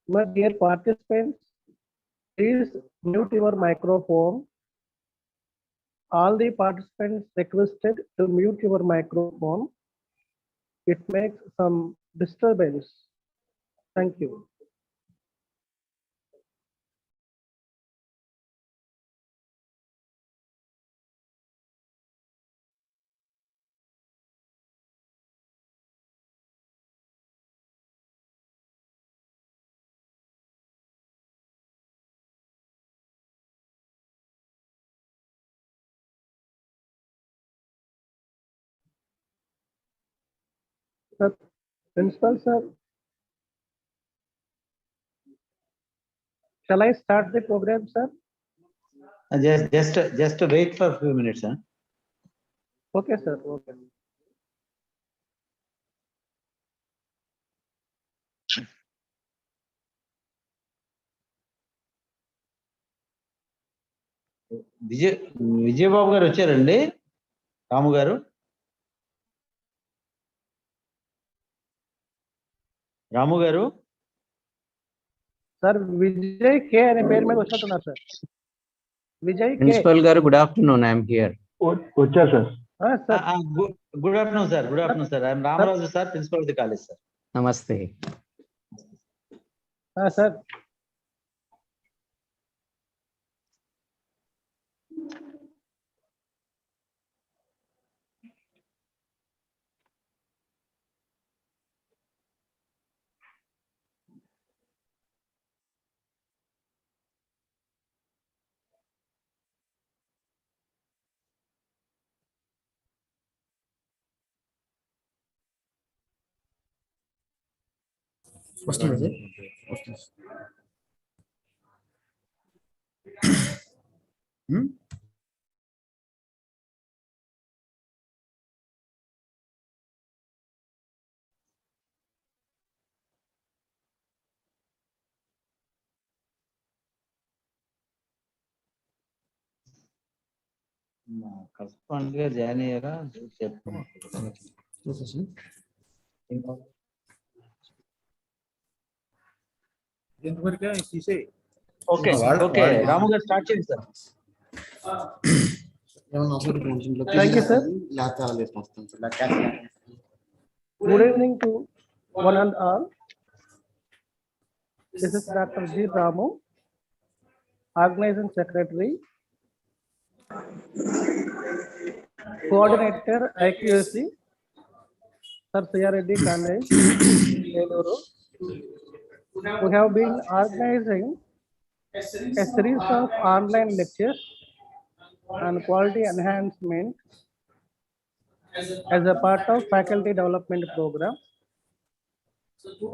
My dear participants, please mute your microphone. All the participants requested to mute your microphone. It makes some disturbance. Thank you. Sir, Principal sir, shall I start the program, sir? Just wait for a few minutes, huh? Okay, sir. Okay. Vijaya Babu గారు వచ్చారండి, రాము గారు. రాము గారు Sir, Vijay K అనే పేరు మీద వచ్చినట్టున్నారు sir. Vijay K. Principal garu, good afternoon. I am here. వచ్చారు sir. Sir. Good afternoon, sir. Good afternoon, sir. I am Ramaraju, sir, principal of the college, sir. Namaste. Sir. Correspondent గా join అయ్యారా చెప్తాను. Okay okay రాము గారు start చేయండి sir. Thank you, sir. Good evening to one and all. This is Dr. G. Ramu, Organizing Secretary, Coordinator IQAC, Sir CRD College, Eluru. We have been organizing a series of online lectures on quality enhancement as a part of faculty development program.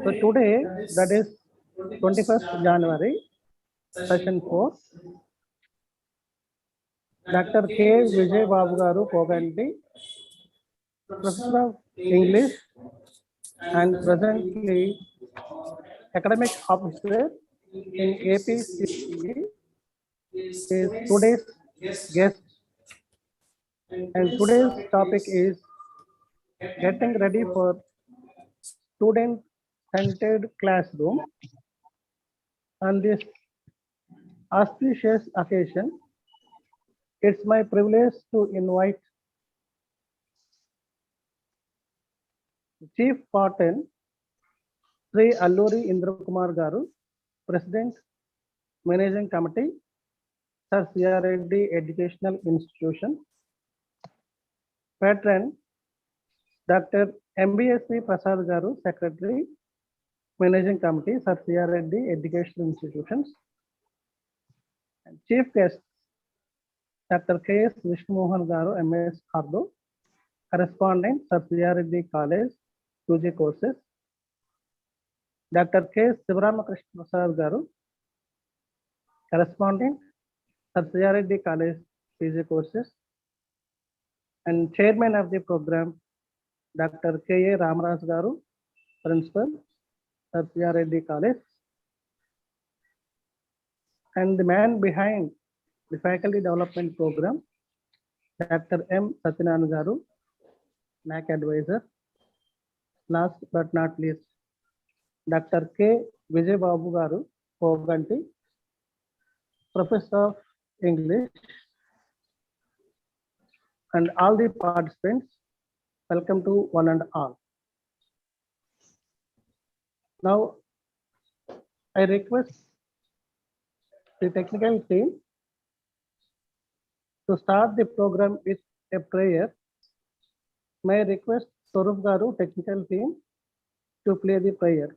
So today, that is 21st January, session 4, Dr. K. Vijay Babu Garu Koganti, Professor of English and presently Academic Officer in APCE, is today's guest, and today's topic is getting ready for student-centered classroom. On this auspicious occasion, it's my privilege to invite Chief Partner Sri Alluri Indrakumar Garu, President, Managing Committee, Sir CRD Educational Institution, Patron Dr. MBSC Prasad Garu, Secretary, Managing Committee, Sir CRD Educational Institutions, and Chief Guest Dr. K.S. Vishnumohan Garu, MS Hardo, Correspondent, Sir CRD College, 2G courses, Dr. K. Sivaramakrishna Prasad Garu, correspondent, Satyaredi College PG courses, and chairman of the program, Dr. K. A. Ramaraj Garu, principal, Satyaredi College, and the man behind the faculty development program, Dr. M. Satyanarayana Garu, NAC advisor. Last but not least, Dr. K. Vijay Babu Garu, Poganti, Professor of English, and all the participants, welcome to one and all. Now, I request the technical team to start the program with a prayer. May I request Saurabh Garu, technical team, to play the prayer.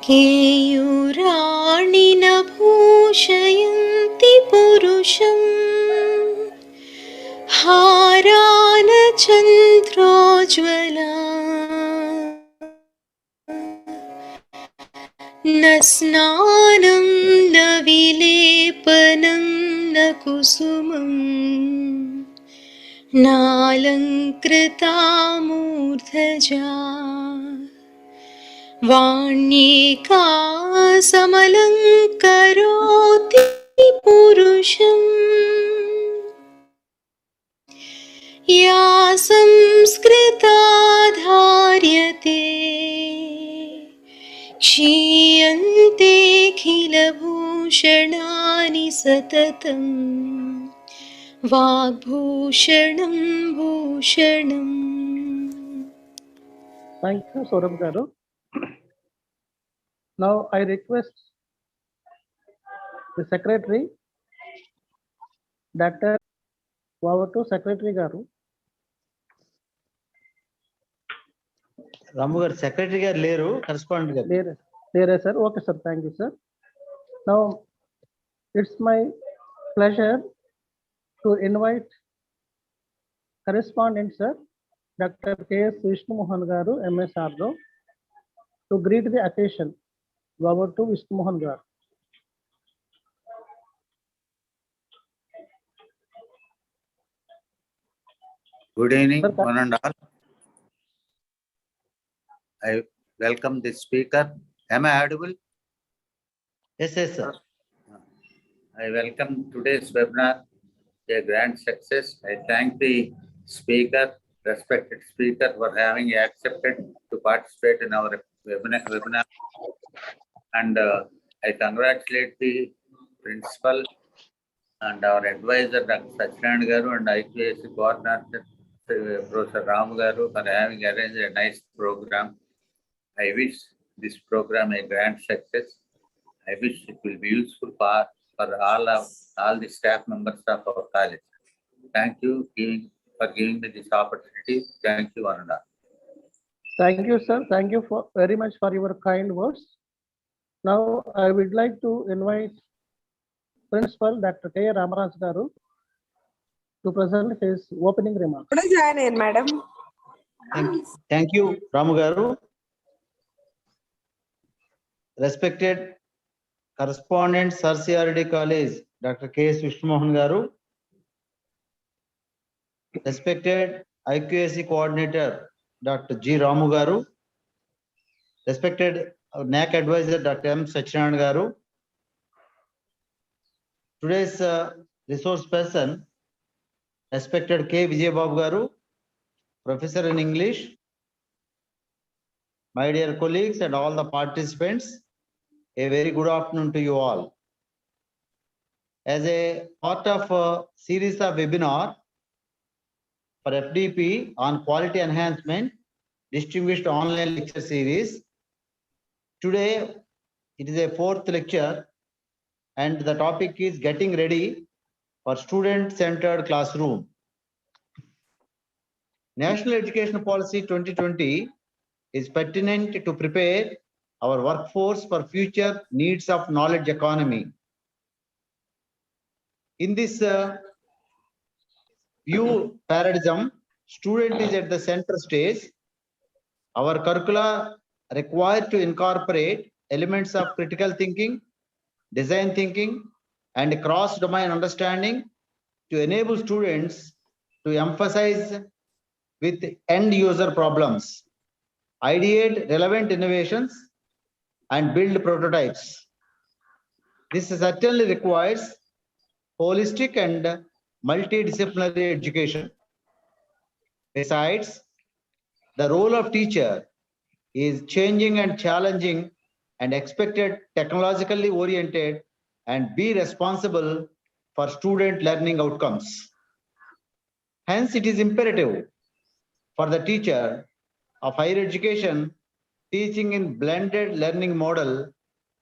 केयूराणि न भूषयन्ति पुरुषम् हारान चन्द्रोज्ज्वला न स्नानं न विलेपनं न कुसुमम् नालङ्कृता मूर्धजा वाण्येका समलङ्करोति पुरुषम् या संस्कृता धार्यते क्षीयन्तेऽखिलभूषणानि सततम् वाग्भूषणं भूषणम्. Thank you, Saurabh Garu. Now, I request the secretary, Dr. Over to Secretary Garu. Ramu garu secretary garu leru, correspondent garu. There, sir. Okay, sir. Thank you, sir. Now, it's my pleasure to invite correspondent, sir, Dr. K. Vishnu Mohan Garu, MS Ardo, to greet the occasion. Over to Vishnu Mohan Garu. Good evening, Sir, one and all. I welcome the speaker. Am I audible? Yes, sir. I welcome today's webinar, a grand success. I thank the speaker, respected speaker, for having accepted to participate in our webinar. And I congratulate the principal and our advisor, Dr. Satyanarayana Garu, and IQAC coordinator, Professor Ram Garu, for having arranged a nice program. I wish this program a grand success. I wish it will be useful for all the staff members of our college. Thank you for giving me this opportunity. Thank you, one and all. Thank you, sir. Thank you very much for your kind words. Now, I would like to invite Principal Dr. K. Ramaraj Garu to present his opening remarks. Madam. Thank you, Ramu garu. Respected correspondent, Satyaredi College, Dr. K. Vishnu Mohan Garu. Respected IQAC coordinator, Dr. G. Ramu Garu. Respected NAC advisor, Dr. M. Satyanarayana Garu. Today's resource person, respected K. Vijay Babu Garu, professor in English. My dear colleagues and all the participants, a very good afternoon to you all. As a part of a series of webinar for FDP on quality enhancement, distinguished online lecture series, today it is a fourth lecture and the topic is getting ready for student-centered classroom. National Education Policy 2020 is pertinent to prepare our workforce for future needs of knowledge economy. In this view paradigm, student is at the center stage. Our curricula required to incorporate elements of critical thinking, design thinking, and cross-domain understanding to enable students to emphasize with end-user problems, ideate relevant innovations, and build prototypes. This certainly requires holistic and multidisciplinary education. Besides, the role of teacher is changing and challenging and expected technologically oriented and be responsible for student learning outcomes. Hence, it is imperative for the teacher of higher education teaching in blended learning model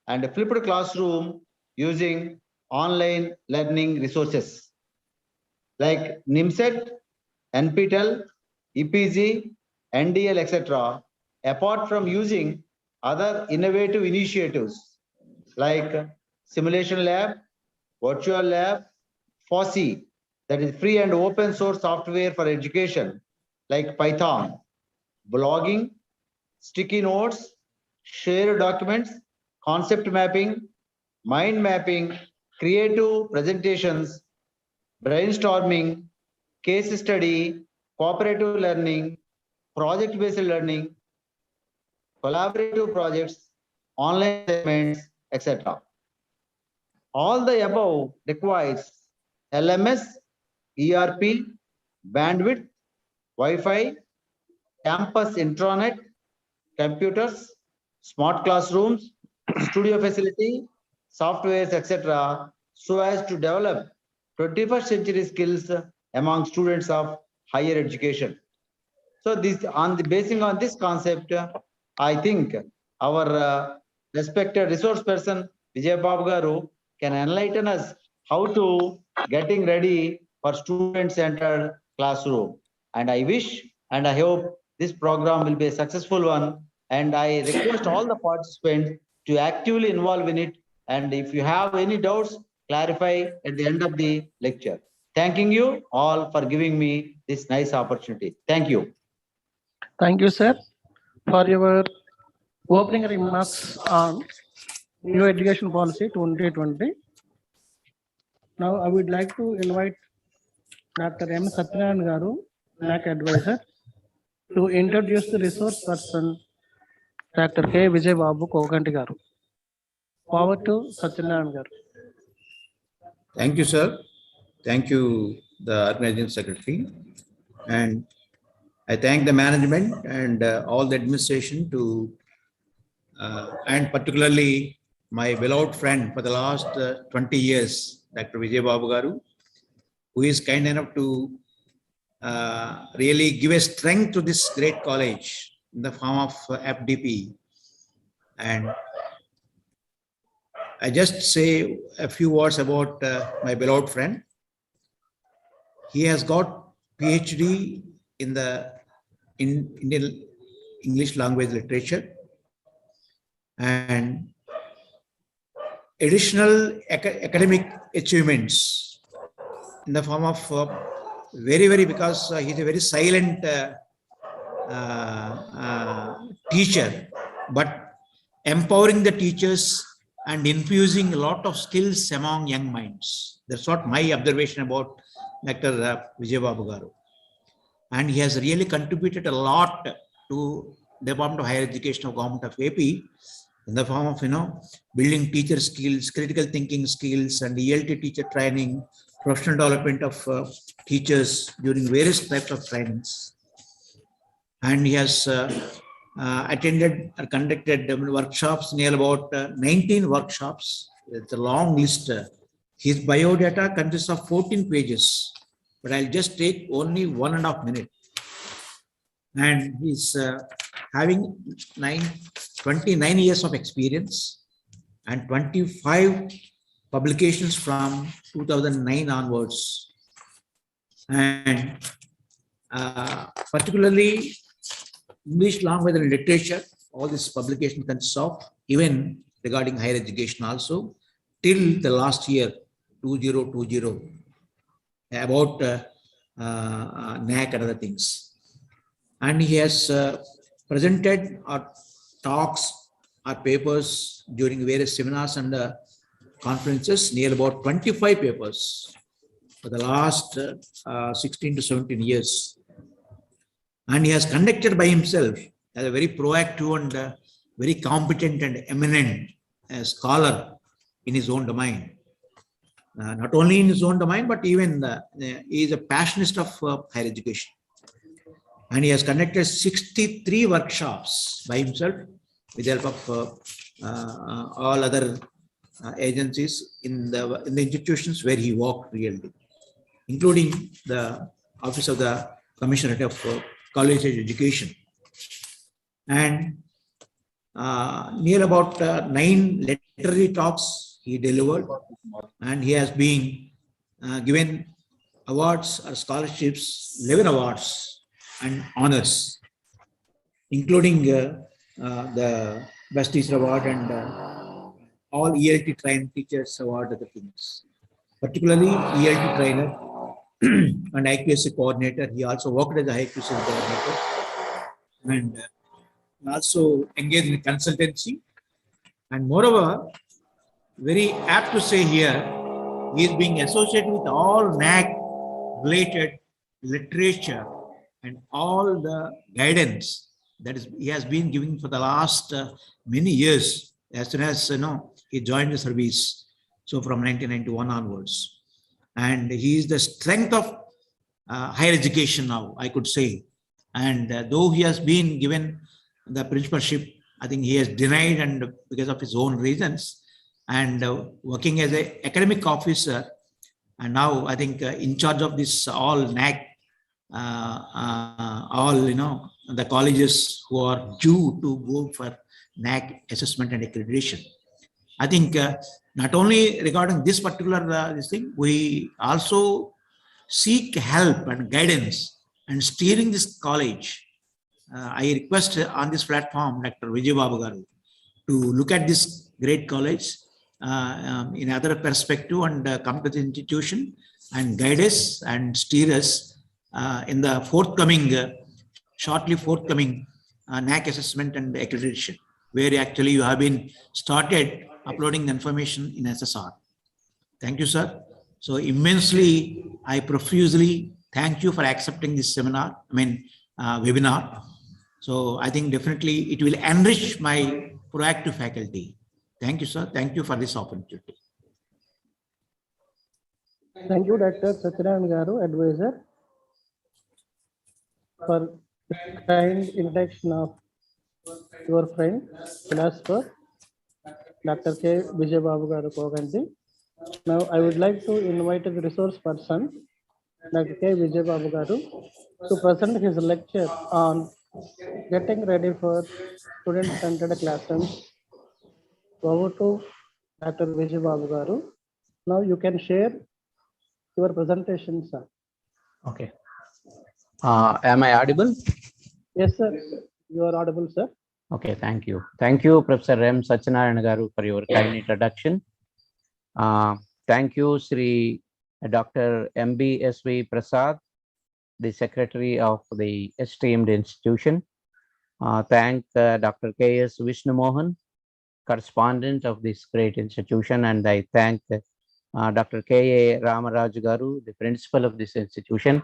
and a flipped classroom using online learning resources like NIMSET, NPTEL, EPG, NDL, etc. Apart from using other innovative initiatives like simulation lab, virtual lab, FOSSEE, that is free and open source software for education like Python, blogging, sticky notes, shared documents, concept mapping, mind mapping, creative presentations, brainstorming, case study, cooperative learning, project-based learning, collaborative projects, online assignments, etc. All the above requires LMS, ERP, bandwidth, Wi-Fi, campus intranet, computers, smart classrooms, studio facility, softwares, etc., so as to develop 21st century skills among students of higher education. So this basing on this concept, I think our respected resource person Vijay Babu Garu can enlighten us how to getting ready for student-centered classroom. And I wish and I hope this program will be a successful one. And I request all the participants to actively involve in it. And if you have any doubts, clarify at the end of the lecture. Thanking you all for giving me this nice opportunity. Thank you. Thank you, sir, for your opening remarks on new education policy 2020. Now, I would like to invite Dr. M. Satyanarayan Garu, NAC advisor, to introduce the resource person, Dr. K. Vijay Babu Koganti Garu. Power to Satyanarayan Garu. Thank you, sir. Thank you, the organizing secretary. And I thank the management and all the administration to, and particularly my beloved friend for the last 20 years, Dr. Vijay Babu Garu, who is kind enough to really give a strength to this great college in the form of FDP. And I just say a few words about my beloved friend. He has got PhD in the Indian English language literature and additional academic achievements in the form of very because he's a very silent teacher, but empowering the teachers and infusing a lot of skills among young minds. That's what my observation about Dr. Vijay Babu Garu. And he has really contributed a lot to the Department of Higher Education of Government of AP in the form of, building teacher skills, critical thinking skills, and ELT teacher training, professional development of teachers during various types of trainings. And he has attended or conducted workshops, near about 19 workshops. It's a long list. His biodata consists of 14 pages, but I'll just take only 1.5 minutes. And he's having 29 years of experience and 25 publications from 2009 onwards. And particularly English language and literature, all this publication consists of, even regarding higher education also, till the last year, 2020, about NAC and other things. And he has presented or talks or papers during various seminars and conferences, near about 25 papers for the last 16 to 17 years. And he has conducted by himself as a very proactive and very competent and eminent scholar in his own domain. Not only in his own domain, but even he is a passionist of higher education. And he has conducted 63 workshops by himself with the help of all other agencies in the institutions where he worked really, including the Office of the Commissioner of College Education. And near about 9 literary talks he delivered, and he has been given awards or scholarships, 11 awards and honors, including the Best Teacher Award and all ELT trained teachers award, other things. Particularly ELT trainer and IQSC coordinator. He also worked as a IQSC coordinator and also engaged in consultancy. And moreover, very apt to say here, he is being associated with all NAC related literature and all the guidance that is he has been giving for the last many years, as soon as he joined the service. So from 1991 onwards, and he is the strength of higher education now, I could say. And though he has been given the principalship, I think he has denied, and because of his own reasons, and working as an academic officer, and now I think in charge of this all NAC, all the colleges who are due to go for NAC assessment and accreditation. I think not only regarding this particular this thing, we also seek help and guidance and steering this college. I request on this platform Dr. Vijay Babu Garu to look at this great college in other perspective and come to the institution and guide us and steer us in the forthcoming, shortly forthcoming NAC assessment and accreditation, where actually you have been started uploading the information in SSR. Thank you, sir. So immensely, I profusely thank you for accepting this seminar, webinar. So I think definitely it will enrich my proactive faculty. Thank you, sir. Thank you for this opportunity. Thank you, Dr. Satyanarayana Garu, advisor, for the kind introduction of your friend, philosopher, Dr. K. Vijay Babu Garu Koganti. Now, I would like to invite the resource person, Dr. K. Vijay Babu Garu, to present his lecture on getting ready for student-centered classrooms. Over to Dr. Vijay Babu Garu. Now you can share your presentation, sir. Okay. Am I audible? Yes, sir. You are audible, sir. Okay, thank you. Thank you, Professor M. Satyanarayana Garu, for your kind introduction. Thank you, Sri Dr. M.B.S.V. Prasad, the Secretary of the esteemed institution. Thank Dr. K.S. Vishnu Mohan, correspondent of this great institution, and I thank Dr. K.A. Ramaraj Garu, the principal of this institution.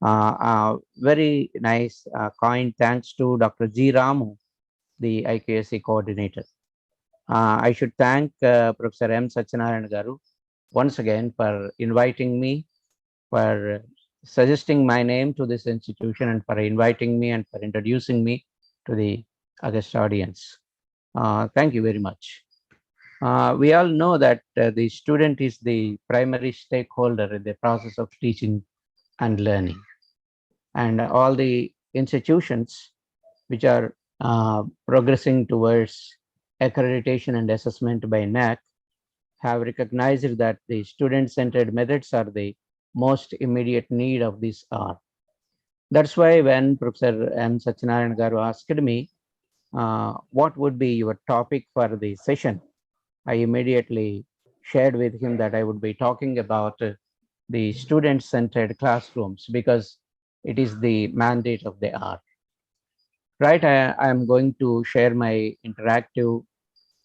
Very nice, kind thanks to Dr. G. Ramu, the IQSC coordinator. I should thank Professor M. Satyanarayana Garu once again for inviting me, for suggesting my name to this institution, and for inviting me and for introducing me to the august audience. Thank you very much. We all know that the student is the primary stakeholder in the process of teaching and learning. And all the institutions which are progressing towards accreditation and assessment by NAC have recognized that the student-centered methods are the most immediate need of this hour. That's why when Professor M. Satyanarayana Garu asked me, what would be your topic for the session, I immediately shared with him that I would be talking about the student-centered classrooms because it is the mandate of the hour. Right, I am going to share my interactive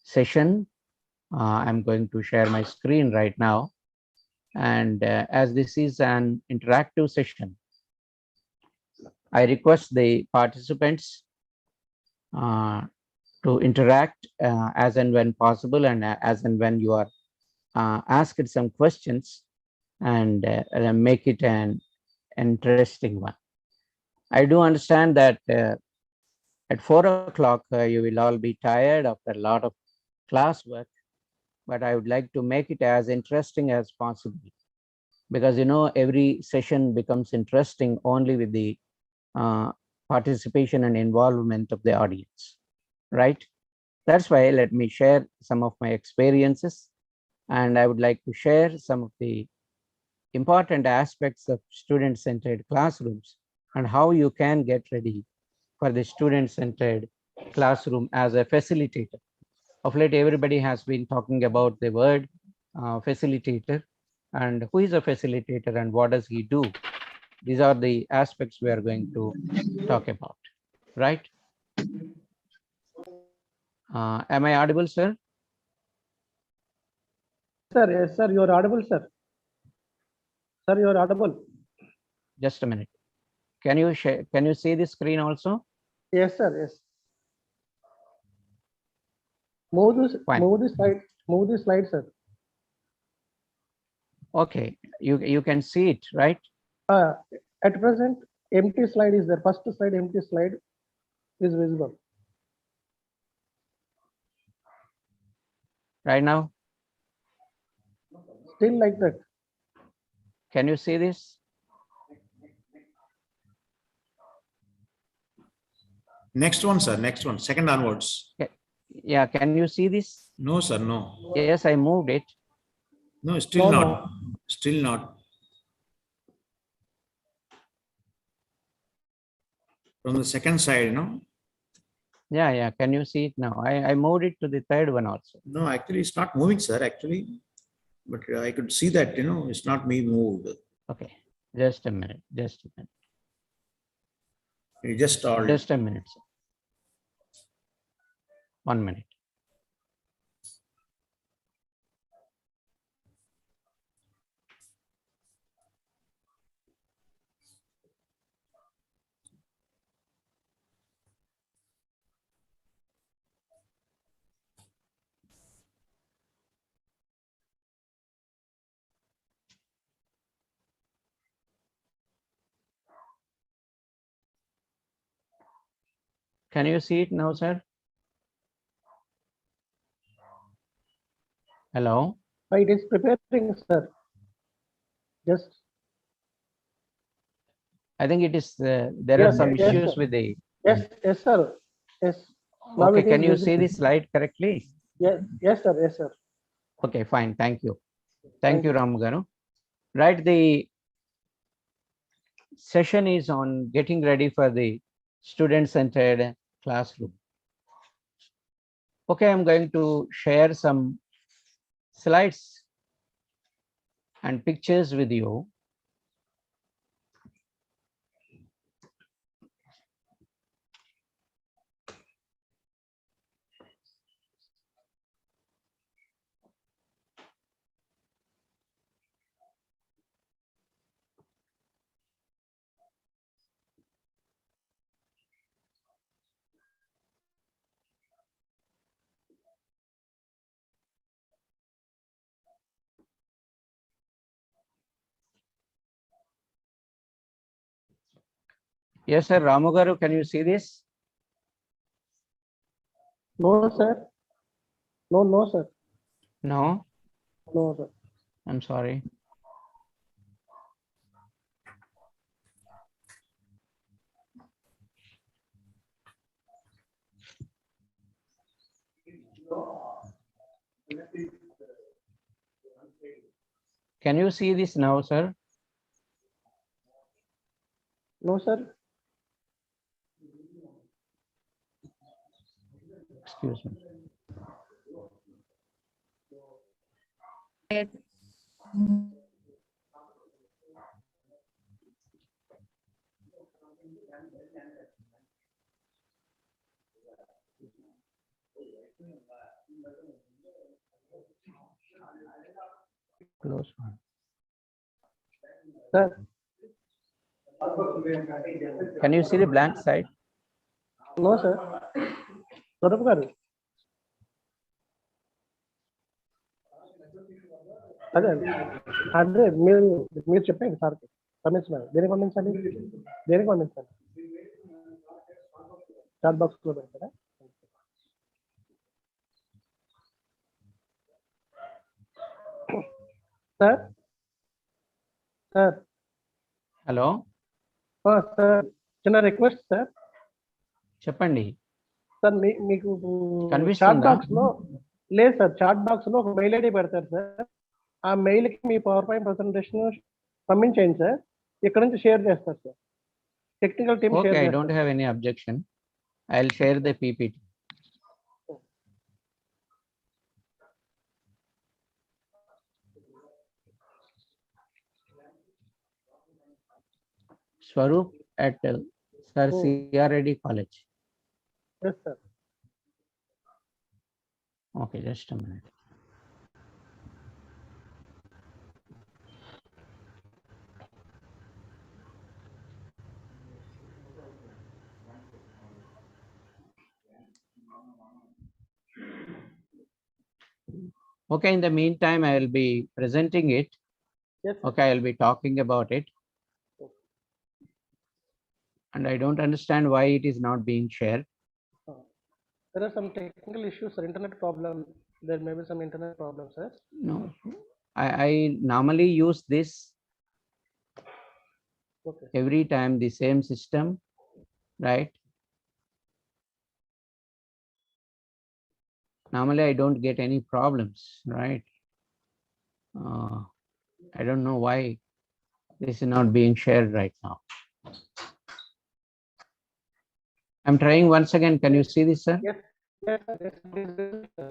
session. I'm going to share my screen right now. And as this is an interactive session, I request the participants to interact as and when possible, and as and when you are asked some questions, and make it an interesting one. I do understand that at 4 o'clock you will all be tired after a lot of classwork, but I would like to make it as interesting as possible, because every session becomes interesting only with the participation and involvement of the audience, right? That's why let me share some of my experiences, and I would like to share some of the important aspects of student-centered classrooms and how you can get ready for the student-centered classroom as a facilitator. Of late, everybody has been talking about the word facilitator, and who is a facilitator and what does he do? These are the aspects we are going to talk about, right? Am I audible, sir? Sir, yes, sir, you are audible, sir. Sir, you are audible. Just a minute. Can you share? Can you see the screen also? Yes, sir, yes. Move Fine. move the slide, sir. Okay, you can see it, right? At present, empty slide is there. First slide, empty slide is visible. Right now, Still like that. can you see this? Next one, sir. Next one. Second onwards. Yeah, can you see this? No, sir. No. Yes, I moved it. No, still No, not. Still not. From the second side, no? Yeah. Can you see it now? I moved it to the third one also. No, actually, it's not moving, sir, actually. But I could see that, it's not me moved. Okay, just a minute. Just a minute. You just all. Just a minute, sir. 1 minute. Can you see it now, sir? Hello? it is preparing, sir. Just. I think it is, there are Yes, some yes, issues sir. with the. Yes, sir. Yes. Now Okay, it can is you see visible. the slide correctly? Yes, sir. Yes, sir. Okay, fine. Thank you. Thank Thank you, you. Ramgaru. Right, the session is on getting ready for the student-centered classroom. Okay, I'm going to share some slides and pictures with you. Yes, sir. Ramugaru, can you see this? No, sir. No, sir. No, No, sir. I'm sorry. Can you see this now, sir? No, sir. Excuse me. Close one. Sir, Can you see the blank side? no, sir. Swarup garu. అదే అదే మీరు చెప్పండి సార్కి పంపించమని. దేనికి పంపించాలి? దేనికి పంపించాలి? చాట్ బాక్స్ లో పెడతారా? సార్ సార్ హలో, సార్ చిన్న రిక్వెస్ట్ సార్. చెప్పండి. సార్ మీకు చాట్ కనిపిస్తుందా? బాక్స్ లో లేదు సార్, చాట్ బాక్స్ లో ఒక మెయిల్ ఐడి పెడతారు సార్. ఆ మెయిల్ కి మీ పవర్ పాయింట్ ప్రెసెంటేషన్ పంపించేయండి సార్. ఇక్కడ నుంచి షేర్ చేస్తారు sir. Technical team Okay, share I don't have any objection. I'll share the PPT. Swarup at Sir Oh. C.R. Reddy College. Yes, sir. Okay, just a minute. Okay, in the meantime, I will be presenting it. Yes, sir. Okay, I will be talking about it. And I don't understand why it is not being shared. There are some technical issues, sir. Internet problem. There may be some internet problem, sir. No, I normally use this Okay. every time, the same system, right? Normally, I don't get any problems, right? I don't know why this is not being shared right now. I'm trying once again. Can you see this, sir? Yes, yes, sir. Yes, please, sir.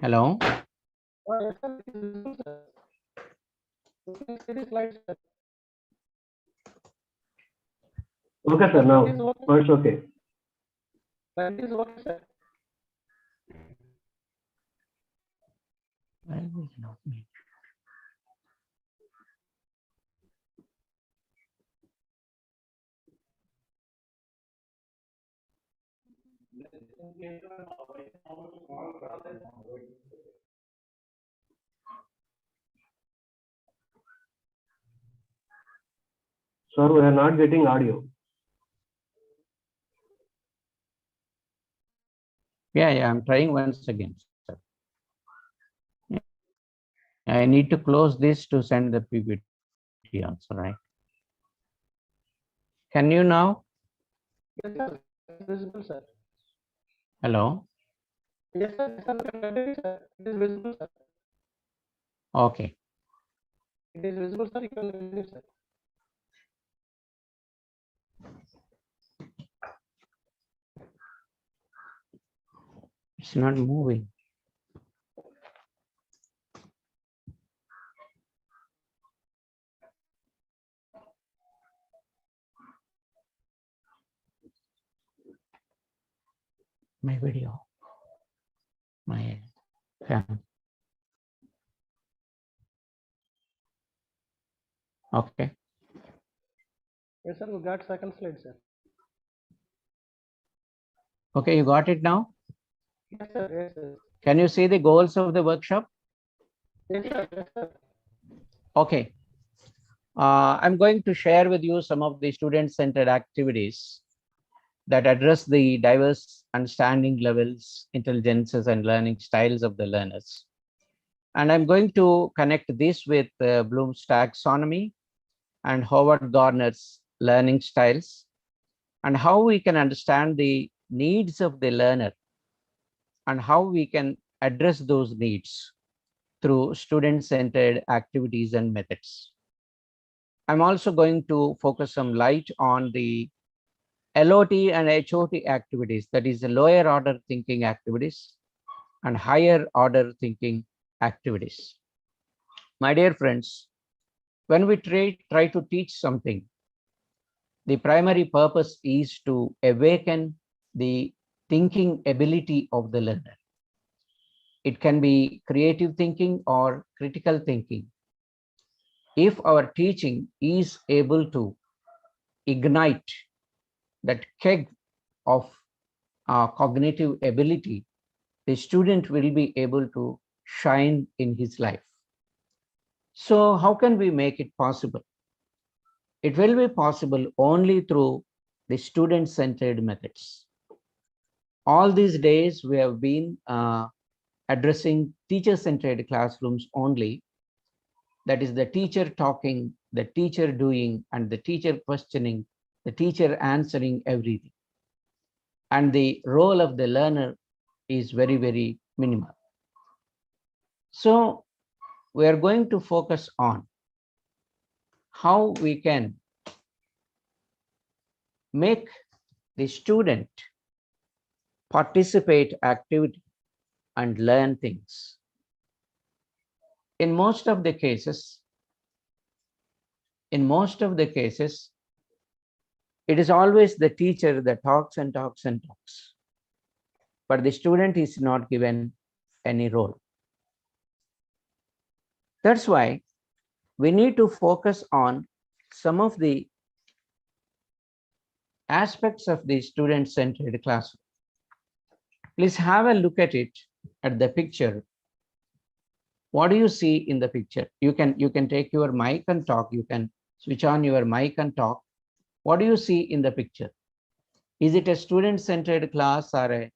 Hello? Yes, sir. It is visible, sir. You can see the slides, sir. Okay, sir. Now It is okay. it's okay. That is okay, sir. Why is it not being- Sir, we are not getting audio. Yeah, I'm trying once again, sir. I need to close this to send the PPT also, right? Can you now? Yes, sir. It is visible, sir. Hello? Yes, sir. Yes, sir. It is visible, sir. Okay. It is visible, sir. You can continue, sir. It's not moving. My video, my cam. Okay. Yes, sir. We got second slide, sir. Okay, you got it now? Yes, sir. Yes, sir. Can you see the goals of the workshop? Yes, sir. Yes, sir. Okay. I'm going to share with you some of the student-centered activities that address the diverse understanding levels, intelligences, and learning styles of the learners. And I'm going to connect this with Bloom's taxonomy and Howard Gardner's learning styles, and how we can understand the needs of the learner and how we can address those needs through student-centered activities and methods. I'm also going to focus some light on the LOT and HOT activities, that is the lower order thinking activities and higher order thinking activities. My dear friends, when we try to teach something, the primary purpose is to awaken the thinking ability of the learner. It can be creative thinking or critical thinking. If our teaching is able to ignite that keg of cognitive ability, the student will be able to shine in his life. So how can we make it possible? It will be possible only through the student-centered methods. All these days, we have been addressing teacher-centered classrooms only. That is the teacher talking, the teacher doing, and the teacher questioning, the teacher answering everything. And the role of the learner is very, very minimal. So we are going to focus on how we can make the student participate actively and learn things. In most of the cases, it is always the teacher that talks and talks and talks, but the student is not given any role. That's why we need to focus on some of the aspects of the student-centered classroom. Please have a look at it, at the picture. What do you see in the picture? You can take your mic and talk. You can switch on your mic and talk. What do you see in the picture? Is it a student-centered class or a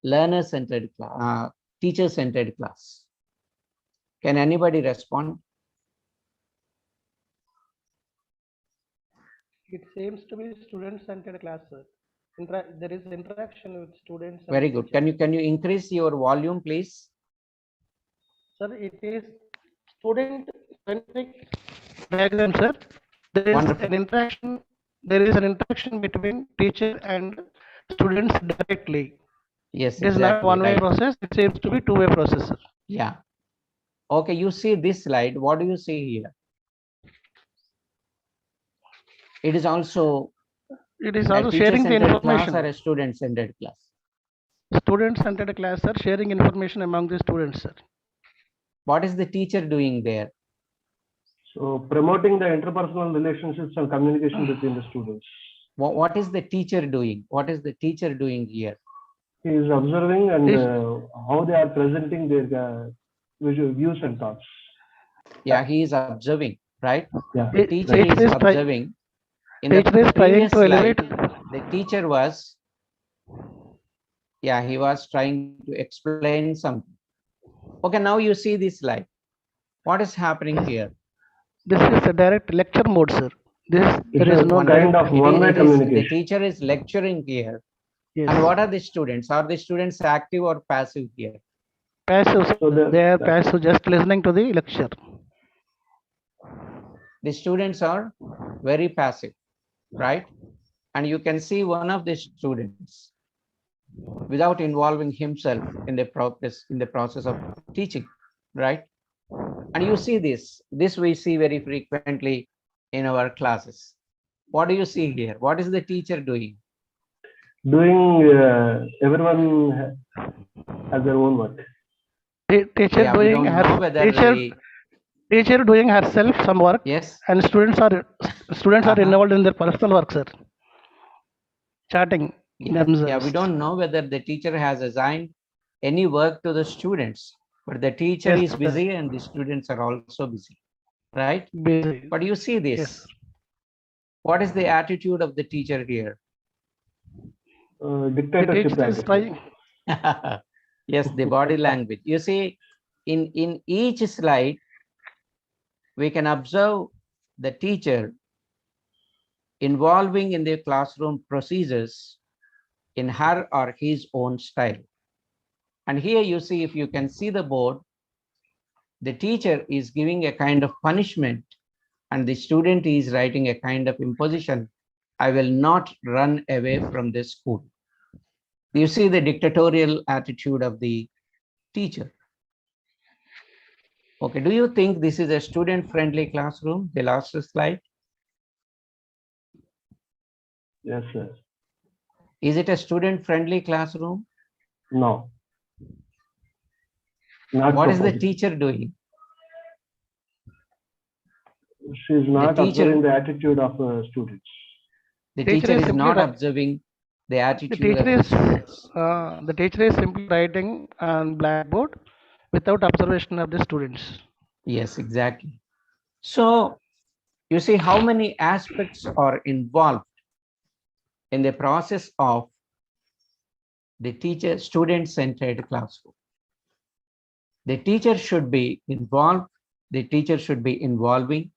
learner-centered class, teacher-centered class? Can anybody respond? It seems to be student-centered class, sir. There is interaction with students. Very good. Can you increase your volume, please? Sir, it is student-centric diagram, sir. There is Wonderful. an interaction. There is an interaction between teacher and students directly. Yes, It is not exactly one-way right. process. It seems to be two-way process, sir. Yeah. Okay, you see this slide. What do you see here? It is also It is a also sharing the teacher-centered class information. or a student-centered class? Student-centered class, sir, sharing information among the students, sir. What is the teacher doing there? So promoting the interpersonal relationships and communication between the students. What is the teacher doing? What is the teacher doing here? He is observing and how they are presenting their visual views and thoughts. Yeah, he is observing, right? Yeah. The teacher is observing. In the Teacher is trying previous to slide, elevate. the teacher was, he was trying to explain something. Okay, now you see this slide. What is happening here? This is a direct lecture mode, sir. There is no kind of one-way communication. The teacher is lecturing here. Yes. And what are the students? Are the students active or passive here? Passive. So they are passive, just listening to the lecture. The students are very passive, right? And you can see one of the students without involving himself in the process of teaching, right? And you see this we see very frequently in our classes. What do you see here? What is the teacher doing? Everyone has their own work. Teacher doing teacher doing herself some work. Yes. And students are involved in their personal work, sir. Chatting themselves. Yeah, we don't know whether the teacher has assigned any work to the students, but the teacher is busy and the students are also busy, right? Busy. But you see this. Yes. What is the attitude of the teacher here? Dictatorship. Yes, the body language. You see, in each slide, we can observe the teacher involving in the classroom procedures in her or his own style. And here you see, if you can see the board, the teacher is giving a kind of punishment and the student is writing a kind of imposition. I will not run away from this school. You see the dictatorial attitude of the teacher. Okay, do you think this is a student-friendly classroom? The last slide. Yes, sir. Is it a student-friendly classroom? No. Not What is the proposed. teacher doing? She is not teacher- observing the attitude of students. The Teacher teacher is is simply not ri- observing the The attitude of teacher the is students. the teacher is simply writing on blackboard without observation of the students. Yes, exactly. So you see how many aspects are involved in the process of the teacher student-centered classroom. The teacher should be involved. The teacher should be involving.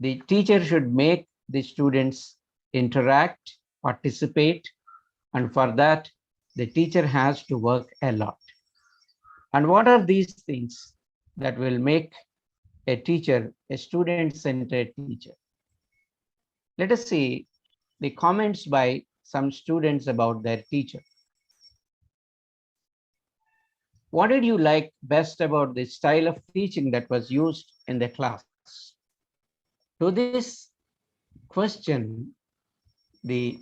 The teacher should make the students interact, participate, and for that, the teacher has to work a lot. And what are these things that will make a teacher a student-centered teacher? Let us see the comments by some students about their teacher. What did you like best about the style of teaching that was used in the class? To this question, the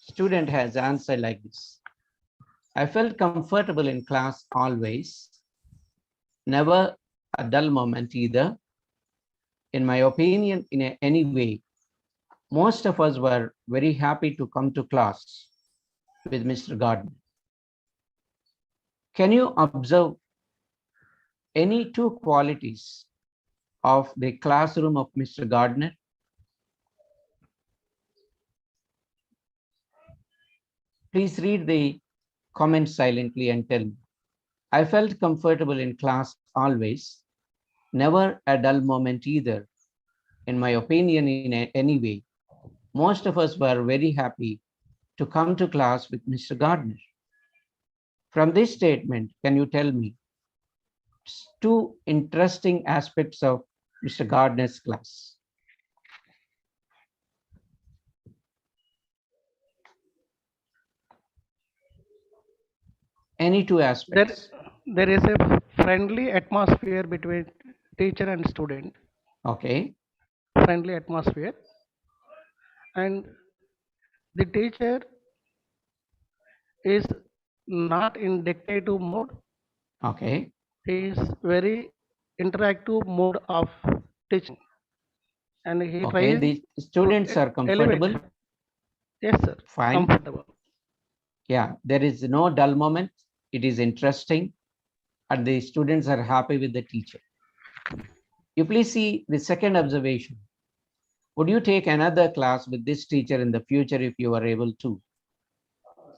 student has answered like this. I felt comfortable in class always, never a dull moment either. In my opinion, in any way, most of us were very happy to come to class with Mr. Gardner. Can you observe any two qualities of the classroom of Mr. Gardner? Please read the comments silently and tell me. I felt comfortable in class always, never a dull moment either. In my opinion, in any way, most of us were very happy to come to class with Mr. Gardner. From this statement, can you tell me two interesting aspects of Mr. Gardner's class? Any two aspects? There is a friendly atmosphere between teacher and student. Okay. Friendly atmosphere, and the teacher is not in dictative mode. Okay. He is very interactive mode of teaching, and he Okay. tries The students to are comfortable. elevate. Yes, sir. Fine. Comfortable. Yeah, there is no dull moment. It is interesting, and the students are happy with the teacher. You please see the second observation. Would you take another class with this teacher in the future if you were able to?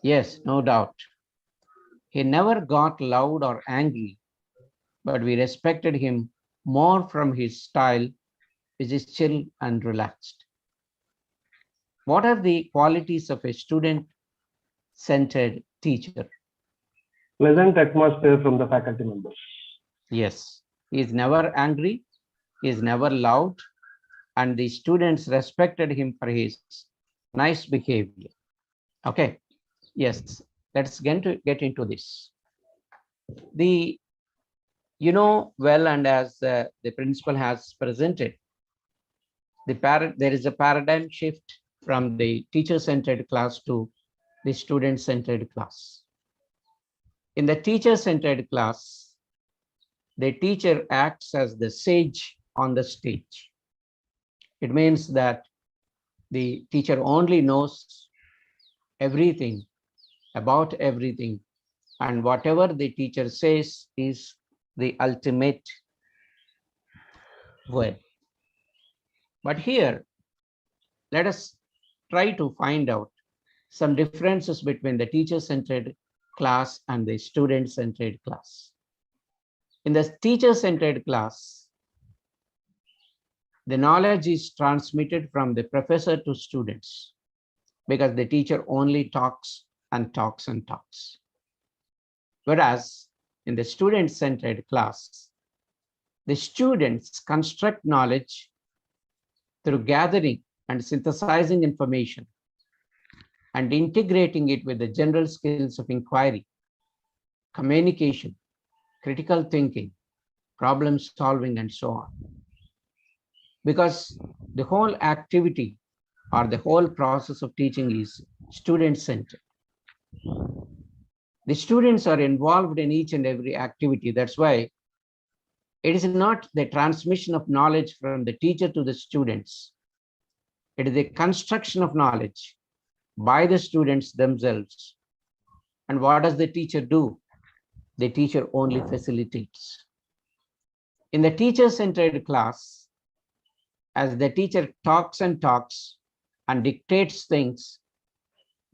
Yes, no doubt. He never got loud or angry, but we respected him more from his style, which is chill and relaxed. What are the qualities of a student-centered teacher? Pleasant atmosphere from the faculty members. Yes, he is never angry, he is never loud, and the students respected him for his nice behavior. Okay, yes, let's get into this. You know well, and as the principal has presented, there is a paradigm shift from the teacher-centered class to the student-centered class. In the teacher-centered class, the teacher acts as the sage on the stage. It means that the teacher only knows everything about everything, and whatever the teacher says is the ultimate word. But here, let us try to find out some differences between the teacher-centered class and the student-centered class. In the teacher-centered class, the knowledge is transmitted from the professor to students because the teacher only talks and talks and talks. Whereas in the student-centered class, the students construct knowledge through gathering and synthesizing information and integrating it with the general skills of inquiry, communication, critical thinking, problem solving, and so on. Because the whole activity or the whole process of teaching is student-centered. The students are involved in each and every activity. That's why it is not the transmission of knowledge from the teacher to the students. It is the construction of knowledge by the students themselves. And what does the teacher do? The teacher only facilitates. In the teacher-centered class, as the teacher talks and dictates things,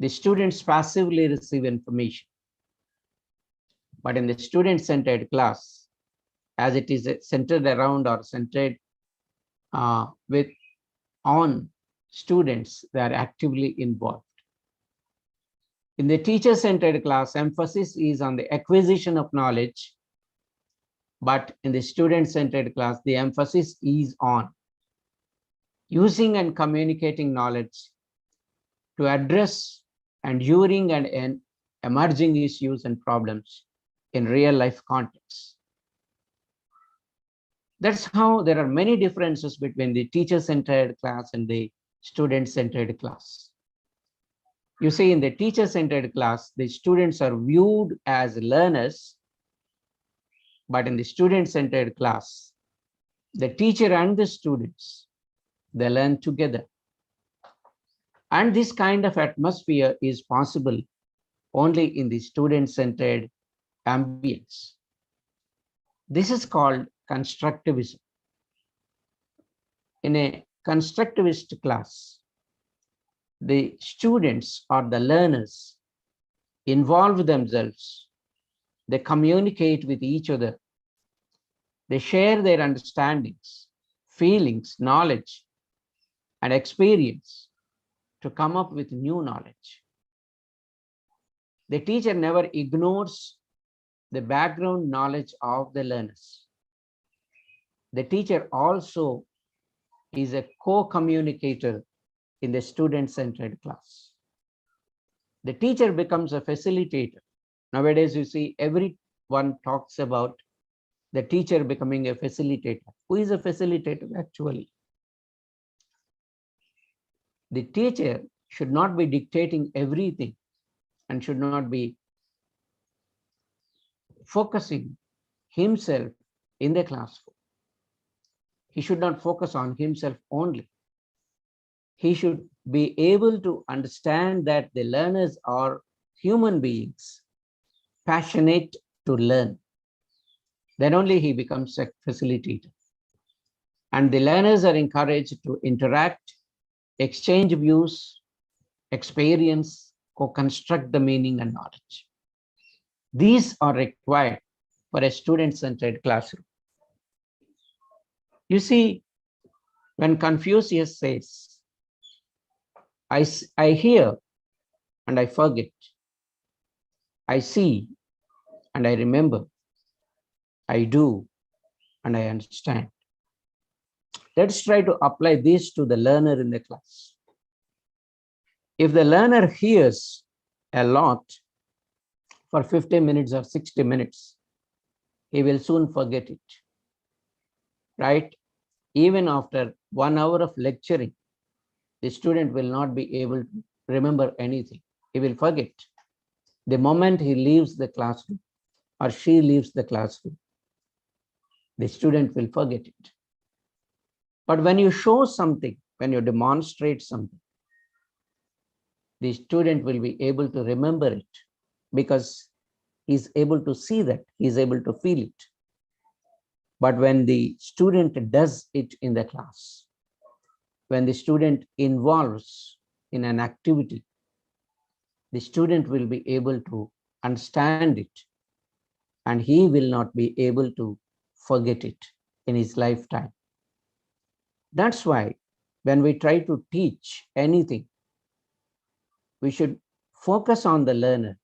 the students passively receive information. But in the student-centered class, as it is centered around or centered on students, they are actively involved. In the teacher-centered class, emphasis is on the acquisition of knowledge, but in the student-centered class, the emphasis is on using and communicating knowledge to address enduring and emerging issues and problems in real life contexts. That's how there are many differences between the teacher-centered class and the student-centered class. You see, in the teacher-centered class, the students are viewed as learners, but in the student-centered class, the teacher and the students, they learn together. And this kind of atmosphere is possible only in the student-centered ambience. This is called constructivism. In a constructivist class, the students or the learners involve themselves, they communicate with each other, they share their understandings, feelings, knowledge, and experience to come up with new knowledge. The teacher never ignores the background knowledge of the learners. The teacher also is a co-communicator in the student-centered class. The teacher becomes a facilitator. Nowadays, you see, everyone talks about the teacher becoming a facilitator. Who is a facilitator actually? The teacher should not be dictating everything and should not be focusing himself in the classroom. He should not focus on himself only. He should be able to understand that the learners are human beings, passionate to learn. Then only he becomes a facilitator. And the learners are encouraged to interact, exchange views, experience, co-construct the meaning and knowledge. These are required for a student-centered classroom. You see, when Confucius says, I hear and I forget, I see and I remember, I do and I understand. Let's try to apply this to the learner in the class. If the learner hears a lot for 50 minutes or 60 minutes, he will soon forget it, right? Even after 1 hour of lecturing, the student will not be able to remember anything. He will forget. The moment he leaves the classroom or she leaves the classroom, the student will forget it. But when you show something, when you demonstrate something, the student will be able to remember it because he's able to see that, he's able to feel it. But when the student does it in the class, when the student involves in an activity, the student will be able to understand it and he will not be able to forget it in his lifetime. That's why when we try to teach anything, we should focus on the learner.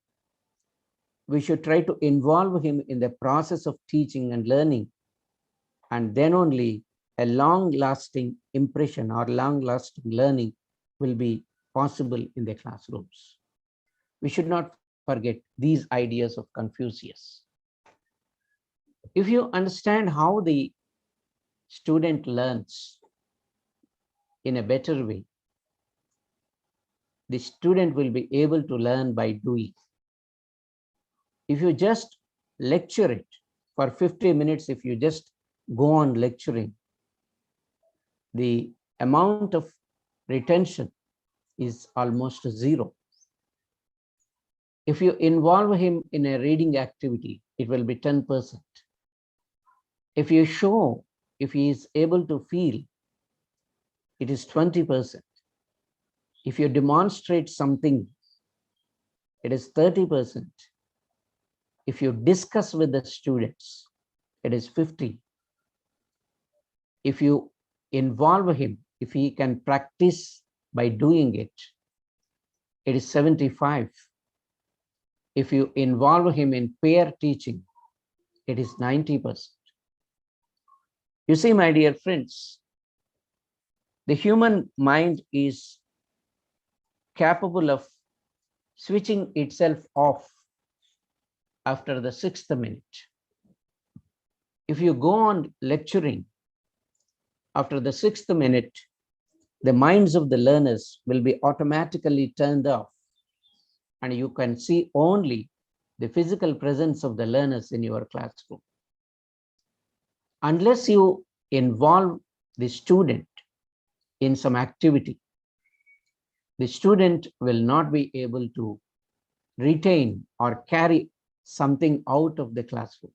We should try to involve him in the process of teaching and learning, and then only a long-lasting impression or long-lasting learning will be possible in the classrooms. We should not forget these ideas of Confucius. If you understand how the student learns in a better way, the student will be able to learn by doing. If you just lecture it for 50 minutes, if you just go on lecturing, the amount of retention is almost zero. If you involve him in a reading activity, it will be 10%. If you show, if he is able to feel, it is 20%. If you demonstrate something, it is 30%. If you discuss with the students, it is 50. If you involve him, if he can practice by doing it, it is 75. If you involve him in peer teaching, it is 90%. You see, my dear friends, the human mind is capable of switching itself off after the 6th minute. If you go on lecturing, after the 6th minute, the minds of the learners will be automatically turned off, and you can see only the physical presence of the learners in your classroom. Unless you involve the student in some activity, the student will not be able to retain or carry something out of the classroom.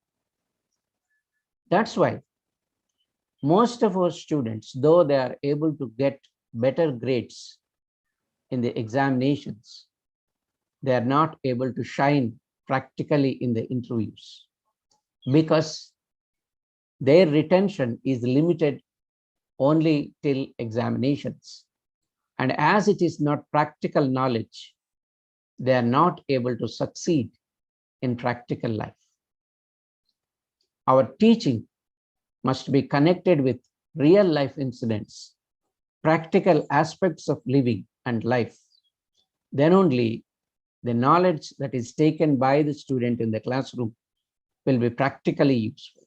That's why most of our students, though they are able to get better grades in the examinations, they are not able to shine practically in the interviews because their retention is limited only till examinations. And as it is not practical knowledge, they are not able to succeed in practical life. Our teaching must be connected with real life incidents, practical aspects of living and life. Then only the knowledge that is taken by the student in the classroom will be practically useful.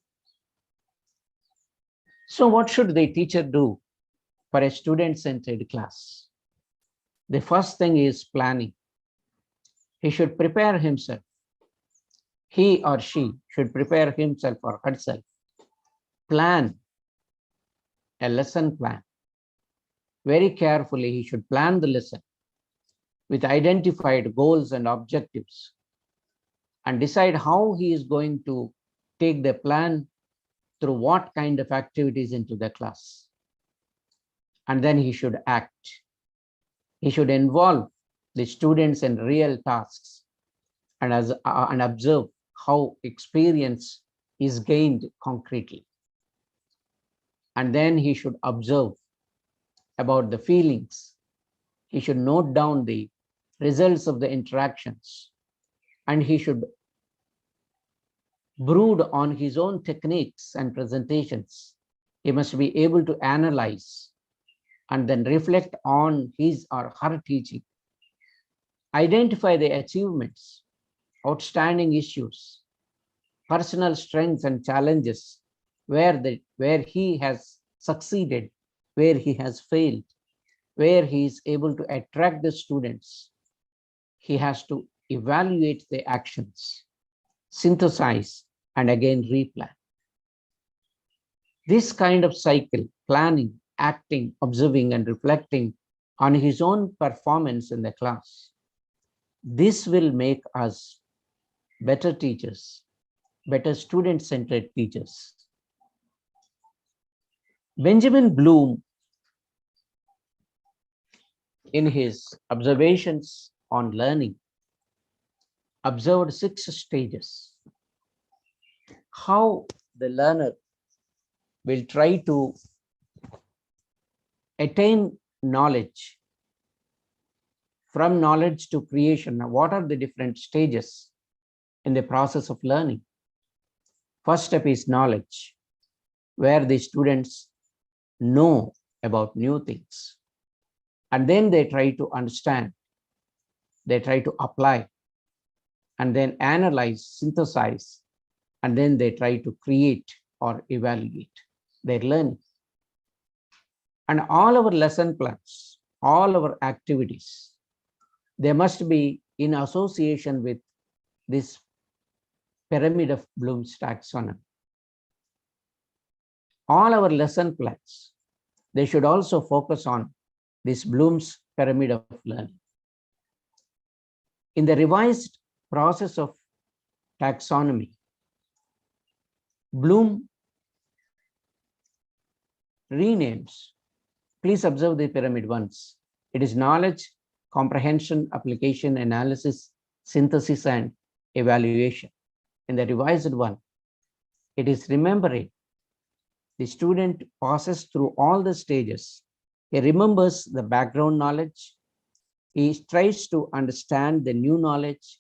So what should the teacher do for a student-centered class? The first thing is planning. He should prepare himself. He or she should prepare himself or herself. Plan a lesson plan. Very carefully, he should plan the lesson with identified goals and objectives and decide how he is going to take the plan through what kind of activities into the class. And then he should act. He should involve the students in real tasks and observe how experience is gained concretely. And then he should observe about the feelings. He should note down the results of the interactions, and he should brood on his own techniques and presentations. He must be able to analyze and then reflect on his or her teaching. Identify the achievements, outstanding issues, personal strengths and challenges, where he has succeeded, where he has failed, where he is able to attract the students. He has to evaluate the actions, synthesize, and again replan. This kind of cycle, planning, acting, observing, and reflecting on his own performance in the class, this will make us better teachers, better student-centered teachers. Benjamin Bloom, in his observations on learning, observed 6 stages. How the learner will try to attain knowledge, from knowledge to creation. Now, what are the different stages in the process of learning? First step is knowledge, where the students know about new things. And then they try to understand, they try to apply, and then analyze, synthesize, and then they try to create or evaluate their learning. And all our lesson plans, all our activities They must be in association with this pyramid of Bloom's taxonomy. All our lesson plans, they should also focus on this Bloom's pyramid of learning. In the revised process of taxonomy, Bloom renames. Please observe the pyramid once. It is knowledge, comprehension, application, analysis, synthesis, and evaluation. In the revised one, it is remembering. The student passes through all the stages. He remembers the background knowledge. He tries to understand the new knowledge,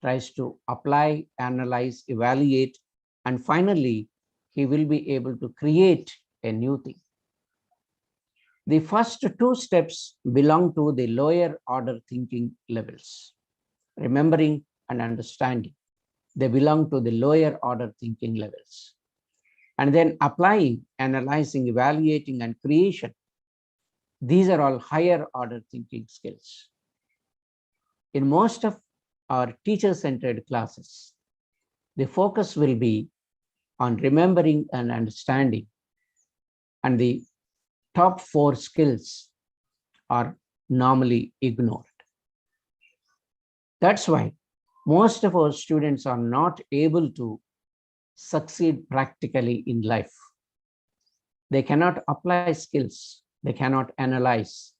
tries to apply, analyze, evaluate, and finally, he will be able to create a new thing. The first two steps belong to the lower order thinking levels. Remembering and understanding, they belong to the lower order thinking levels. And then applying, analyzing, evaluating, and creation, these are all higher order thinking skills. In most of our teacher-centered classes, the focus will be on remembering and understanding, and the top four skills are normally ignored. That's why most of our students are not able to succeed practically in life. They cannot apply skills. They cannot analyze.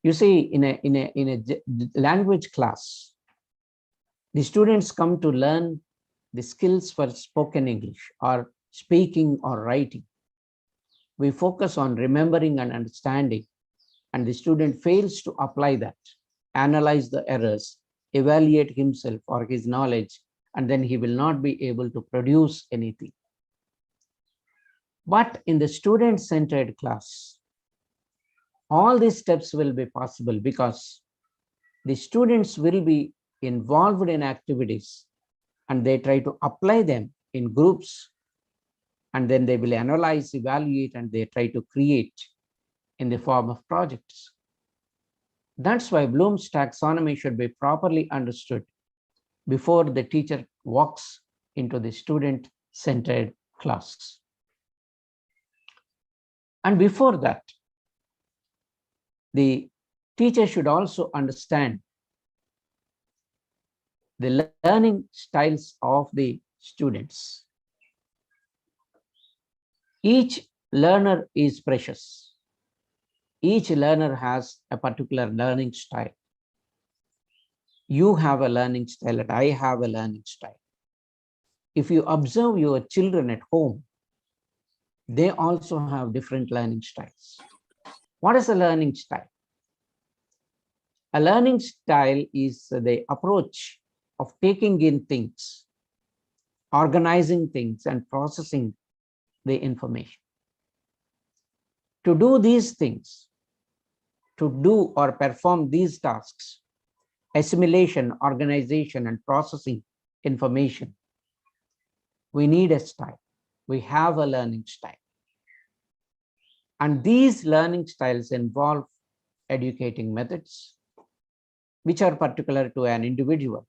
You see, in a language class, the students come to learn the skills for spoken English or speaking or writing. We focus on remembering and understanding, and the student fails to apply that, analyze the errors, evaluate himself or his knowledge, and then he will not be able to produce anything. But in the student-centered class, all these steps will be possible because the students will be involved in activities and they try to apply them in groups, and then they will analyze, evaluate, and they try to create in the form of projects. That's why Bloom's taxonomy should be properly understood before the teacher walks into the student-centered class. And before that, the teacher should also understand the learning styles of the students. Each learner is precious. Each learner has a particular learning style. You have a learning style and I have a learning style. If you observe your children at home, they also have different learning styles. What is a learning style? A learning style is the approach of taking in things, organizing things, and processing the information. To do these things, to do or perform these tasks, assimilation, organization, and processing information, we need a style. We have a learning style. And these learning styles involve educating methods, which are particular to an individual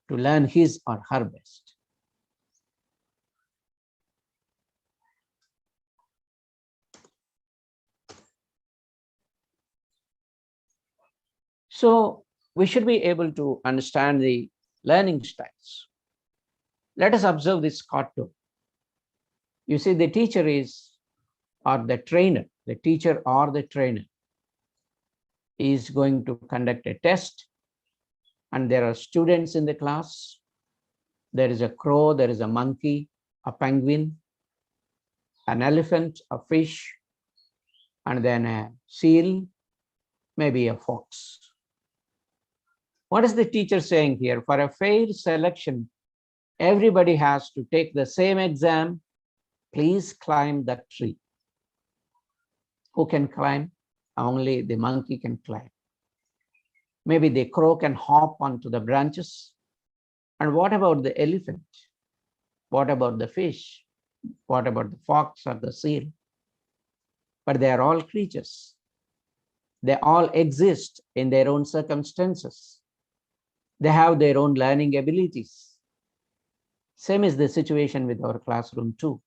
to learn his or her best. So we should be able to understand the learning styles. Let us observe this cartoon. You see, the teacher is, or the trainer, the teacher or the trainer is going to conduct a test, and there are students in the class. There is a crow, there is a monkey, a penguin, an elephant, a fish, and then a seal, maybe a fox. What is the teacher saying here? For a fair selection, everybody has to take the same exam. Please climb that tree. Who can climb? Only the monkey can climb. Maybe the crow can hop onto the branches. And what about the elephant? What about the fish? What about the fox or the seal? But they are all creatures. They all exist in their own circumstances. They have their own learning abilities. Same is the situation with our classroom too.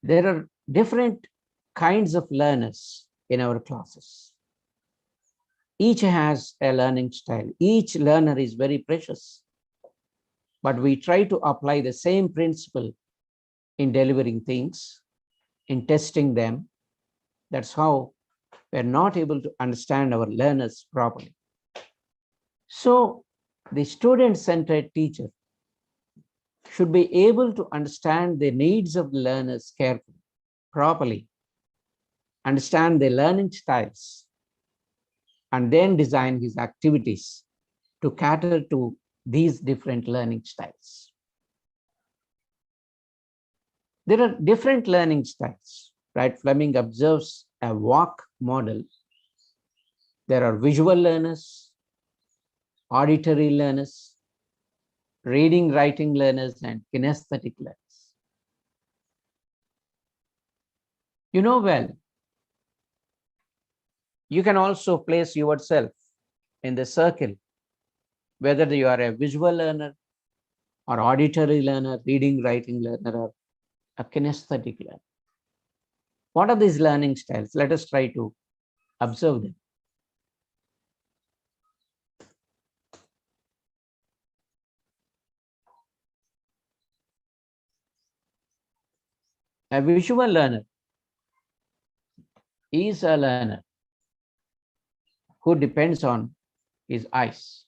There are different kinds of learners in our classes. Each has a learning style. Each learner is very precious. But we try to apply the same principle in delivering things, in testing them. That's how we're not able to understand our learners properly. So the student-centered teacher should be able to understand the needs of the learners carefully, properly, understand their learning styles, and then design his activities to cater to these different learning styles. There are different learning styles, right? Fleming observes a walk model. There are visual learners, auditory learners, reading, writing learners, and kinesthetic learners. You know well, you can also place yourself in the circle, whether you are a visual learner or auditory learner, reading, writing learner, or a kinesthetic learner. What are these learning styles? Let us try to observe them. A visual learner is a learner who depends on his eyes.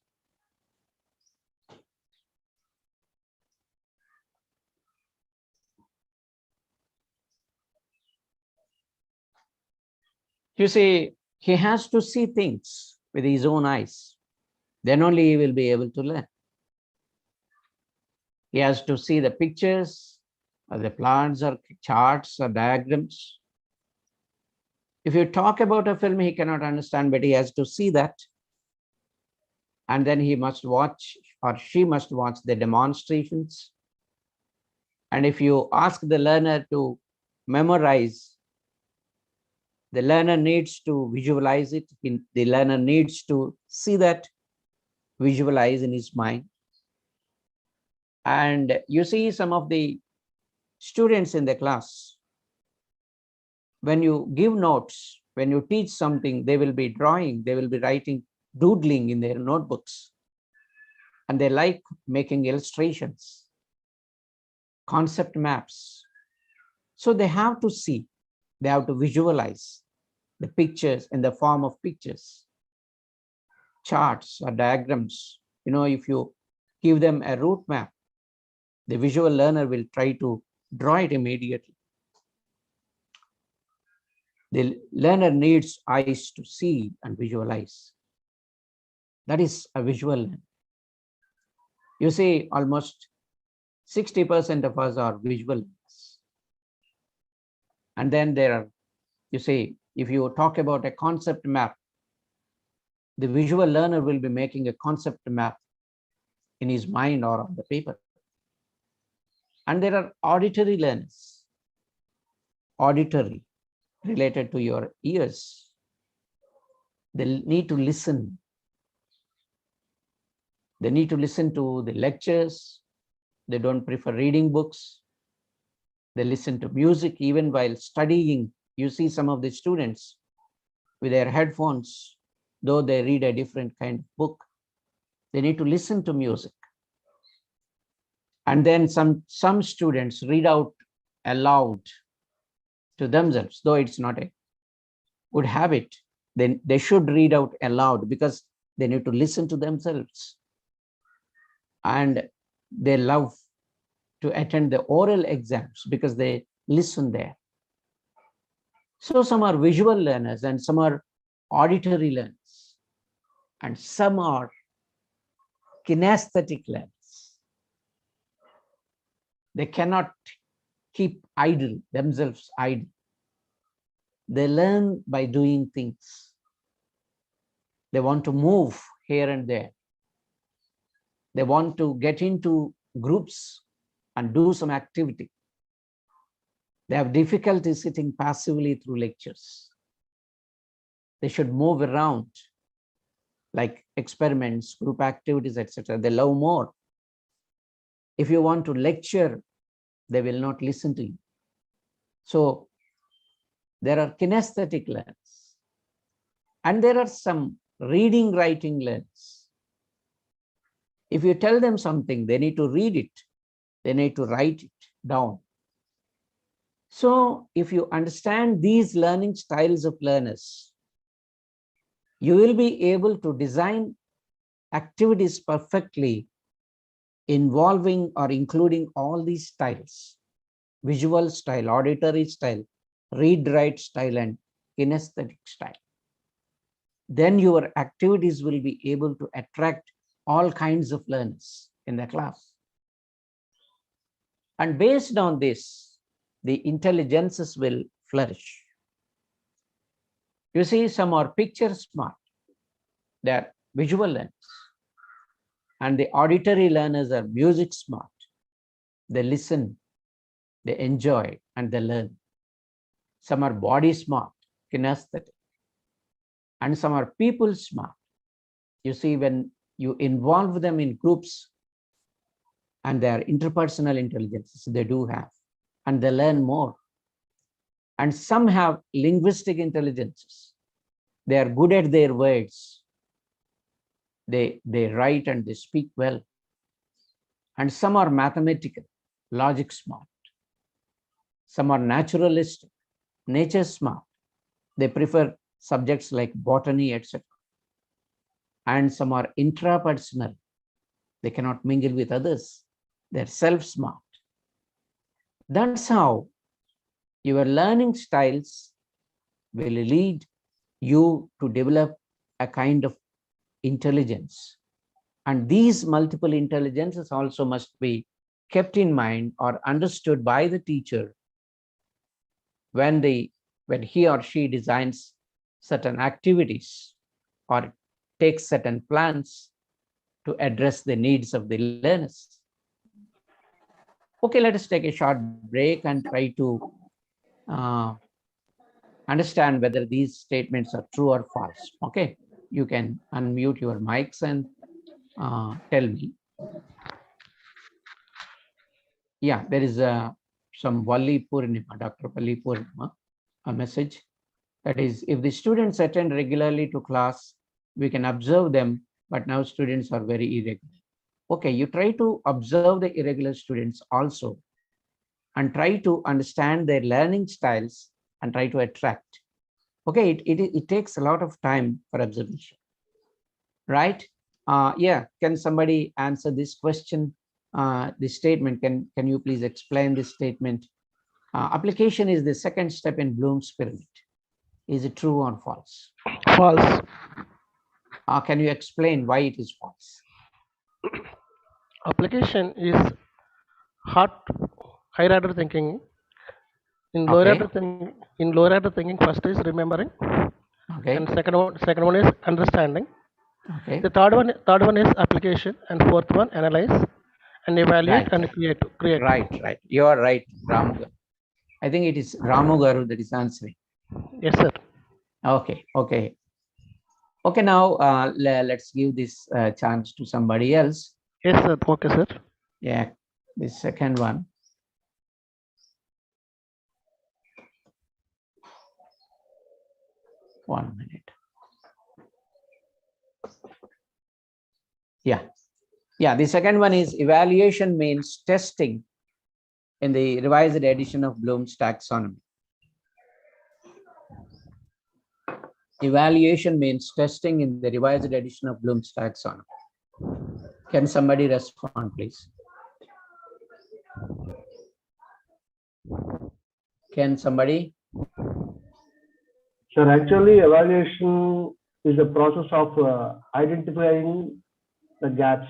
You see, he has to see things with his own eyes. Then only he will be able to learn. He has to see the pictures or the plans or charts or diagrams. If you talk about a film, he cannot understand, but he has to see that. And then he must watch, or she must watch, the demonstrations. And if you ask the learner to memorize, the learner needs to visualize it. The learner needs to see that, visualize in his mind. And you see some of the students in the class, when you give notes, when you teach something, they will be drawing, they will be writing, doodling in their notebooks. And they like making illustrations, concept maps. So they have to see, they have to visualize the pictures in the form of pictures, charts or diagrams. You know, if you give them a route map, the visual learner will try to draw it immediately. The learner needs eyes to see and visualize. That is a visual learner. You see, almost 60% of us are visual learners. And then there are, you see, if you talk about a concept map, the visual learner will be making a concept map in his mind or on the paper. And there are auditory learners, auditory, related to your ears. They need to listen. They need to listen to the lectures. They don't prefer reading books. They listen to music even while studying. You see some of the students with their headphones, though they read a different kind of book, they need to listen to music. And then some students read out aloud to themselves, though it's not a good habit. Then they should read out aloud because they need to listen to themselves. And they love to attend the oral exams because they listen there. So some are visual learners and some are auditory learners and some are kinesthetic learners. They cannot keep idle, themselves idle. They learn by doing things. They want to move here and there. They want to get into groups and do some activity. They have difficulty sitting passively through lectures. They should move around, like experiments, group activities, etc. They love more. If you want to lecture, they will not listen to you. So there are kinesthetic learners, and there are some reading, writing learners. If you tell them something, they need to read it. They need to write it down. So if you understand these learning styles of learners, you will be able to design activities perfectly involving or including all these styles: visual style, auditory style, read, write style, and kinesthetic style. Then your activities will be able to attract all kinds of learners in the class. And based on this, the intelligences will flourish. You see, some are picture smart, they are visual learners. And the auditory learners are music smart. They listen, they enjoy, and they learn. Some are body smart, kinesthetic. And some are people smart. You see, when you involve them in groups, and their interpersonal intelligences they do have, and they learn more. And some have linguistic intelligences. They are good at their words. They write and they speak well. And some are mathematical, logic smart. Some are naturalistic, nature smart. They prefer subjects like botany, etc. And some are intrapersonal. They cannot mingle with others. They're self-smart. That's how your learning styles will lead you to develop a kind of intelligence. And these multiple intelligences also must be kept in mind or understood by the teacher when he or she designs certain activities or takes certain plans to address the needs of the learners. Okay, let us take a short break and try to understand whether these statements are true or false. Okay, you can unmute your mics and tell me. Yeah, there is some Valli Purnima, Dr. Valli Purnima, a message that is, if the students attend regularly to class, we can observe them, but now students are very irregular. Okay, you try to observe the irregular students also and try to understand their learning styles and try to attract. Okay, it takes a lot of time for observation, right? Yeah, can somebody answer this question? This statement, can you please explain this statement? Application is the second step in Bloom's pyramid. Is it true or false? False. Can you explain why it is false? Application is higher order thinking. In lower order thinking, first is remembering. Okay. And second one is understanding. Okay. The third one is application, and fourth one analyze and evaluate and create. Right. You are right, Ramu. I think it is Ramu Garu that is answering. Yes, sir. Okay. Now let's give this chance to somebody else. Yes, sir. Okay, sir. Yeah, the second one. One minute. Yeah. The second one is evaluation means testing in the revised edition of Bloom's taxonomy. Evaluation means testing in the revised edition of Bloom's taxonomy. Can somebody respond, please? Can somebody? Sir, actually, evaluation is a process of identifying the gaps.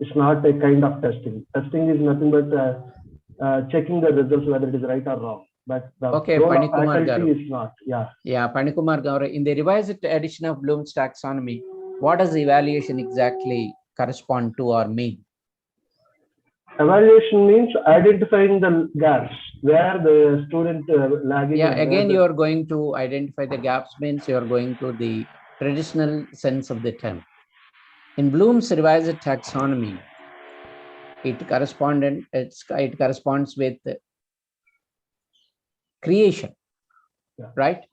It's not a kind of testing. Testing is nothing but checking the results whether it is right or wrong. But the role of faculty is not. Yeah, Panikumar Gaur, in the revised edition of Bloom's taxonomy, what does evaluation exactly correspond to or mean? Evaluation means identifying the gaps where the student lagging. Yeah, and where again, the- you are going to identify the gaps means you are going to the traditional sense of the term. In Bloom's revised taxonomy, it corresponds with creation, Yeah. right?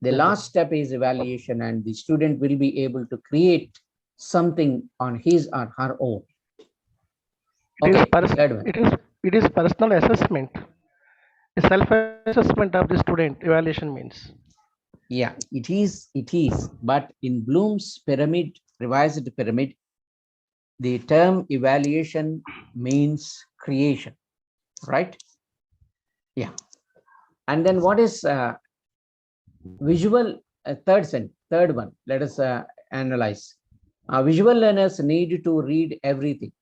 The Yes, last step is evaluation, and the student will be able to create something on his or her own. Okay, third one. It is personal assessment. A self-assessment of the student evaluation means. Yeah, it is. But in Bloom's pyramid, revised pyramid, the term evaluation means creation, right? Yeah. And then what is visual? Third one. Let us analyze. Visual learners need to read everything.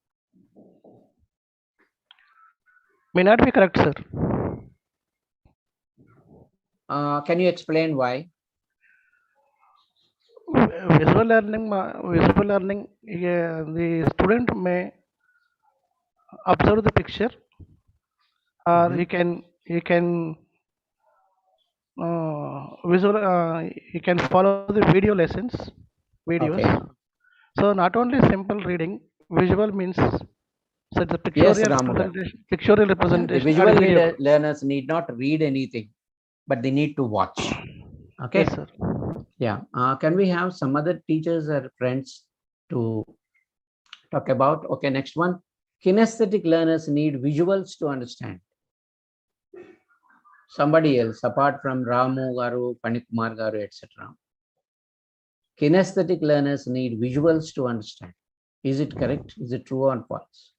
May not be correct, sir. Can you explain why? Visual learning, the student may observe the picture, or he can he can follow the videos. Okay. So not only simple reading, visual means so the Yes, Ramu. pictorial The representation. visual and video. learners need not read anything, but they need to watch. Okay. Yes, sir. Yeah. Can we have some other teachers or friends to talk about? Okay, next one. Kinesthetic learners need visuals to understand. Somebody else apart from Ramu Garu, Panikumar Garu, etc. Kinesthetic learners need visuals to understand. Is it correct? Is it true or false?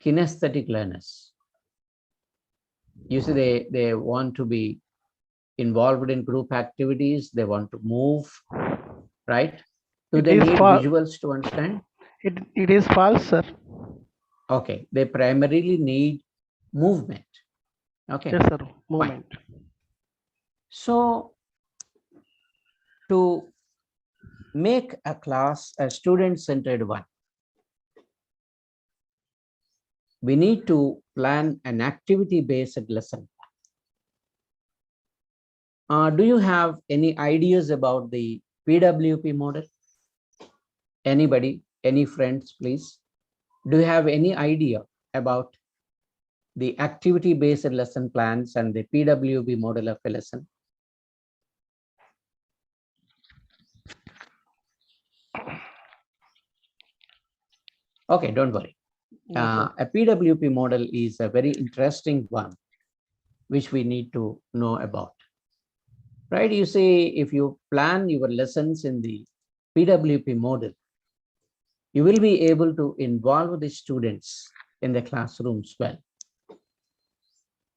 Kinesthetic learners. You see, they want to be involved in group activities. They want to move, right? Do they need visuals to understand? It is false, sir. Okay, they primarily need movement. Okay. Yes, sir. Movement. Fine. So, to make a class a student-centered one, we need to plan an activity-based lesson. Do you have any ideas about the PWP model? Anybody, any friends, please? Do you have any idea about the activity-based lesson plans and the PWP model of a lesson? Okay, don't worry. A PWP model is a very interesting one, which we need to know about. Right? You see, if you plan your lessons in the PWP model, you will be able to involve the students in the classrooms well.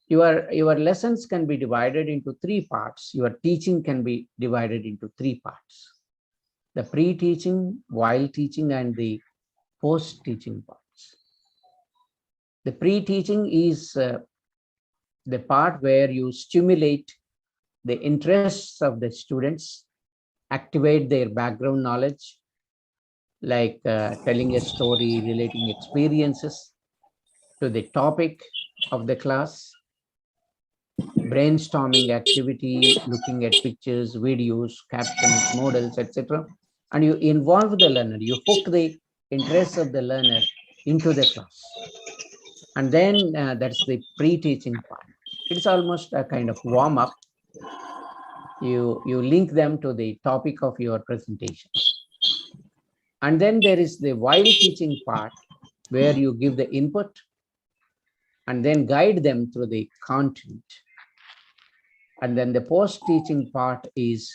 Your lessons can be divided into three parts. Your teaching can be divided into three parts: the pre-teaching, while teaching, and the post-teaching parts. The pre-teaching is the part where you stimulate the interests of the students, activate their background knowledge, like telling a story, relating experiences to the topic of the class, brainstorming activity, looking at pictures, videos, captions, models, etc. And you involve the learner, you hook the interests of the learner into the class. And then that's the pre-teaching part. It's almost a kind of warm-up. You link them to the topic of your presentation. And then there is the while teaching part, where you give the input and then guide them through the content. And then the post-teaching part is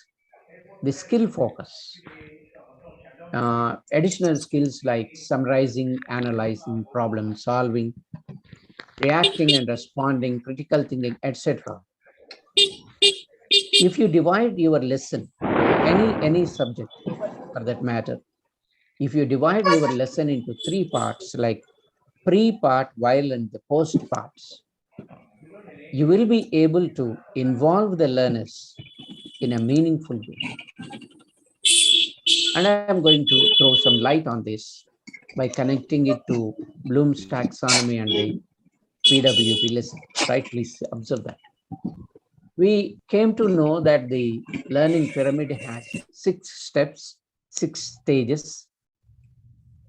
the skill focus. Additional skills like summarizing, analyzing, problem solving, reacting and responding, critical thinking, etc. If you divide your lesson, any subject for that matter, if you divide your lesson into three parts, like pre-part, while, and the post parts, you will be able to involve the learners in a meaningful way. And I am going to throw some light on this by connecting it to Bloom's taxonomy and the PWP lesson. Right? Please observe that. We came to know that the learning pyramid has 6 steps, 6 stages,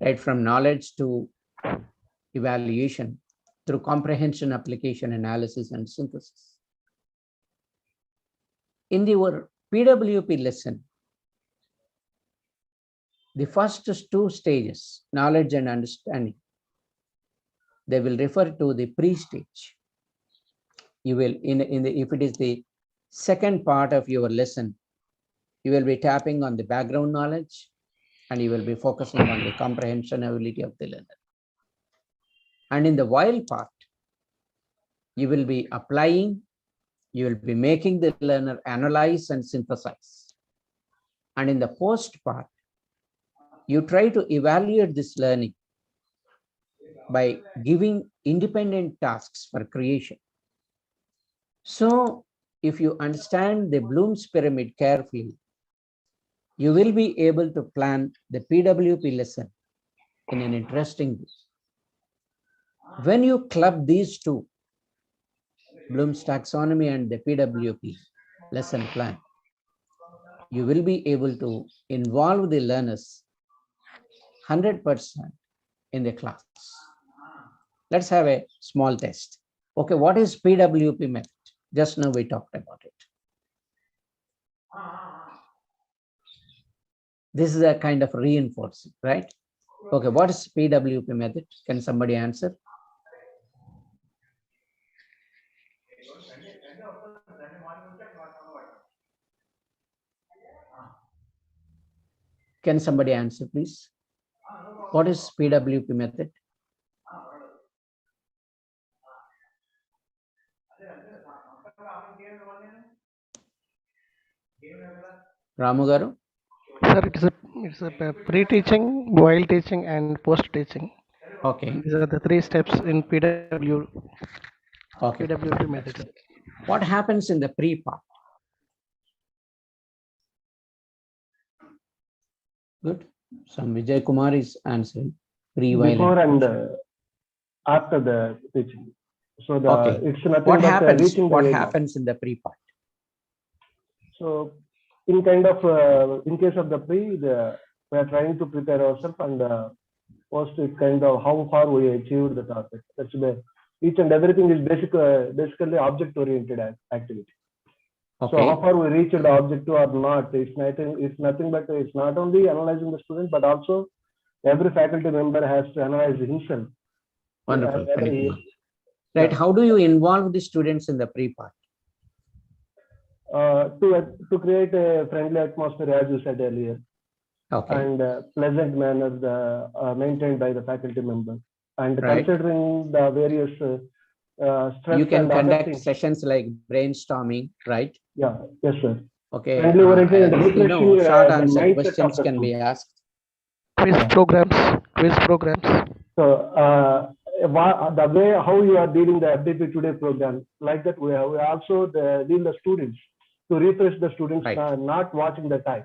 right? From knowledge to evaluation through comprehension, application, analysis, and synthesis. In your PWP lesson, the first 2 stages, knowledge and understanding, they will refer to the pre-stage. You will, if it is the second part of your lesson, you will be tapping on the background knowledge and you will be focusing on the comprehension ability of the learner. And in the while part, you will be applying, you will be making the learner analyze and synthesize. And in the post part, you try to evaluate this learning by giving independent tasks for creation. So if you understand the Bloom's pyramid carefully, you will be able to plan the PWP lesson in an interesting way. When you club these two, Bloom's taxonomy and the PWP lesson plan, you will be able to involve the learners 100% in the class. Let's have a small test. Okay, what is PWP method? Just now we talked about it. This is a kind of reinforcing, right? Okay, what is PWP method? Can somebody answer? Can somebody answer, please? What is PWP method? Ramu garu? Sir, it's a pre-teaching, while teaching, and post-teaching. Okay. These are the 3 steps in PWP method. What happens in the pre-part? Good. Some Vijay Kumar is answering. Before and after the teaching. So it's nothing what but happens? reaching the What area. happens in the pre-part? So in kind of in case of the pre, we are trying to prepare ourselves, and post is kind of how far we achieved the target. That's the each and everything is basically object-oriented activity. Okay. So how far we reached the objective or not, it's nothing but it's not only analyzing the student, but also every faculty member has to analyze himself. Wonderful. Right. How do you involve the students in the pre-part? To create a friendly atmosphere, as you said earlier, okay, and pleasant manner maintained by the faculty member, and right, considering the various stress. You can and conduct sessions like brainstorming, right? Yeah. Yes, sir. Okay. Friendly short answer questions can be asked. Quiz programs. So the way how you are dealing the FDP today program, like that, we also deal the students to refresh the students, right, not watching the time,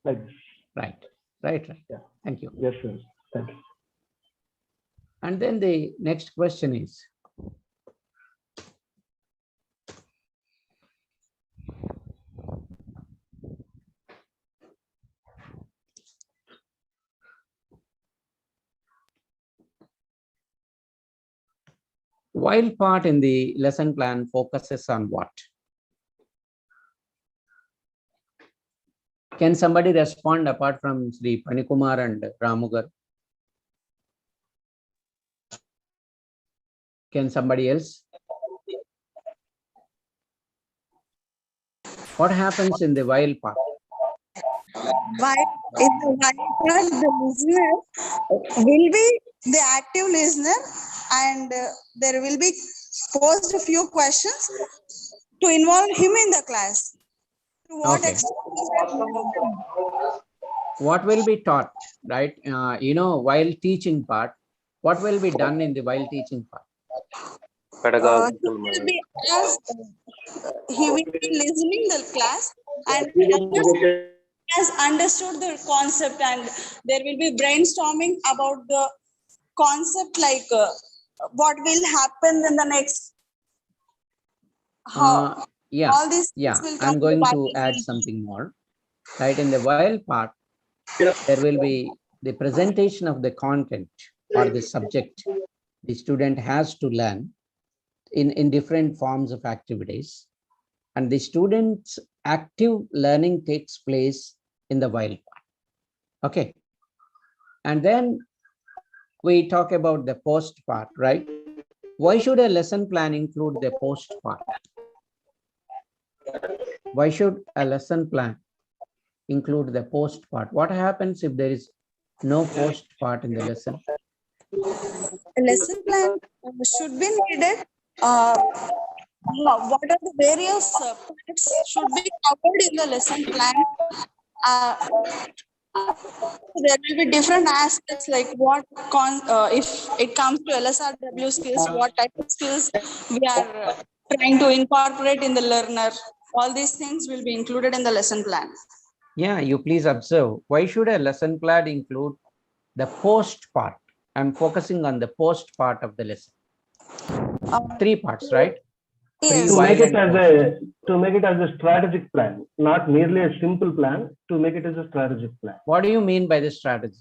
like this. Right. Yeah. Thank you. Yes, sir. Thank you. And then the next question is, while part in the lesson plan focuses on what? Can somebody respond apart from Sri Panikumar and Ramugar? Can somebody else? What happens in the while part? While in the while part, the listener will be the active listener, and there will be posed a few questions to involve him in the class. To what extent? What will be taught, right? While teaching part, what will be done in the while teaching part? He will be asked, he will be listening the class, and has understood the concept, and there will be brainstorming about the concept, like what will happen in the next, how Yeah, all these yeah. things will come I'm to going to add battlefield. something more. Right, in the while part, there will be the presentation of the content or the subject the student has to learn in different forms of activities. And the student's active learning takes place in the while part. Okay. And then we talk about the post part, right? Why should a lesson plan include the post part? Why should a lesson plan include the post part? What happens if there is no post part in the lesson? A lesson plan should be needed. What are the various parts should be covered in the lesson plan? Uh, there will be different aspects, like what if it comes to LSRW skills, what type of skills we are trying to incorporate in the learner. All these things will be included in the lesson plan. Yeah, you please observe. Why should a lesson plan include the post part? I'm focusing on the post part of the lesson. 3 parts, right? Yes. To make Pre, it while, as and post. to make it as a strategic plan, not merely a simple plan. To make it as a strategic plan. What do you mean by the strategy?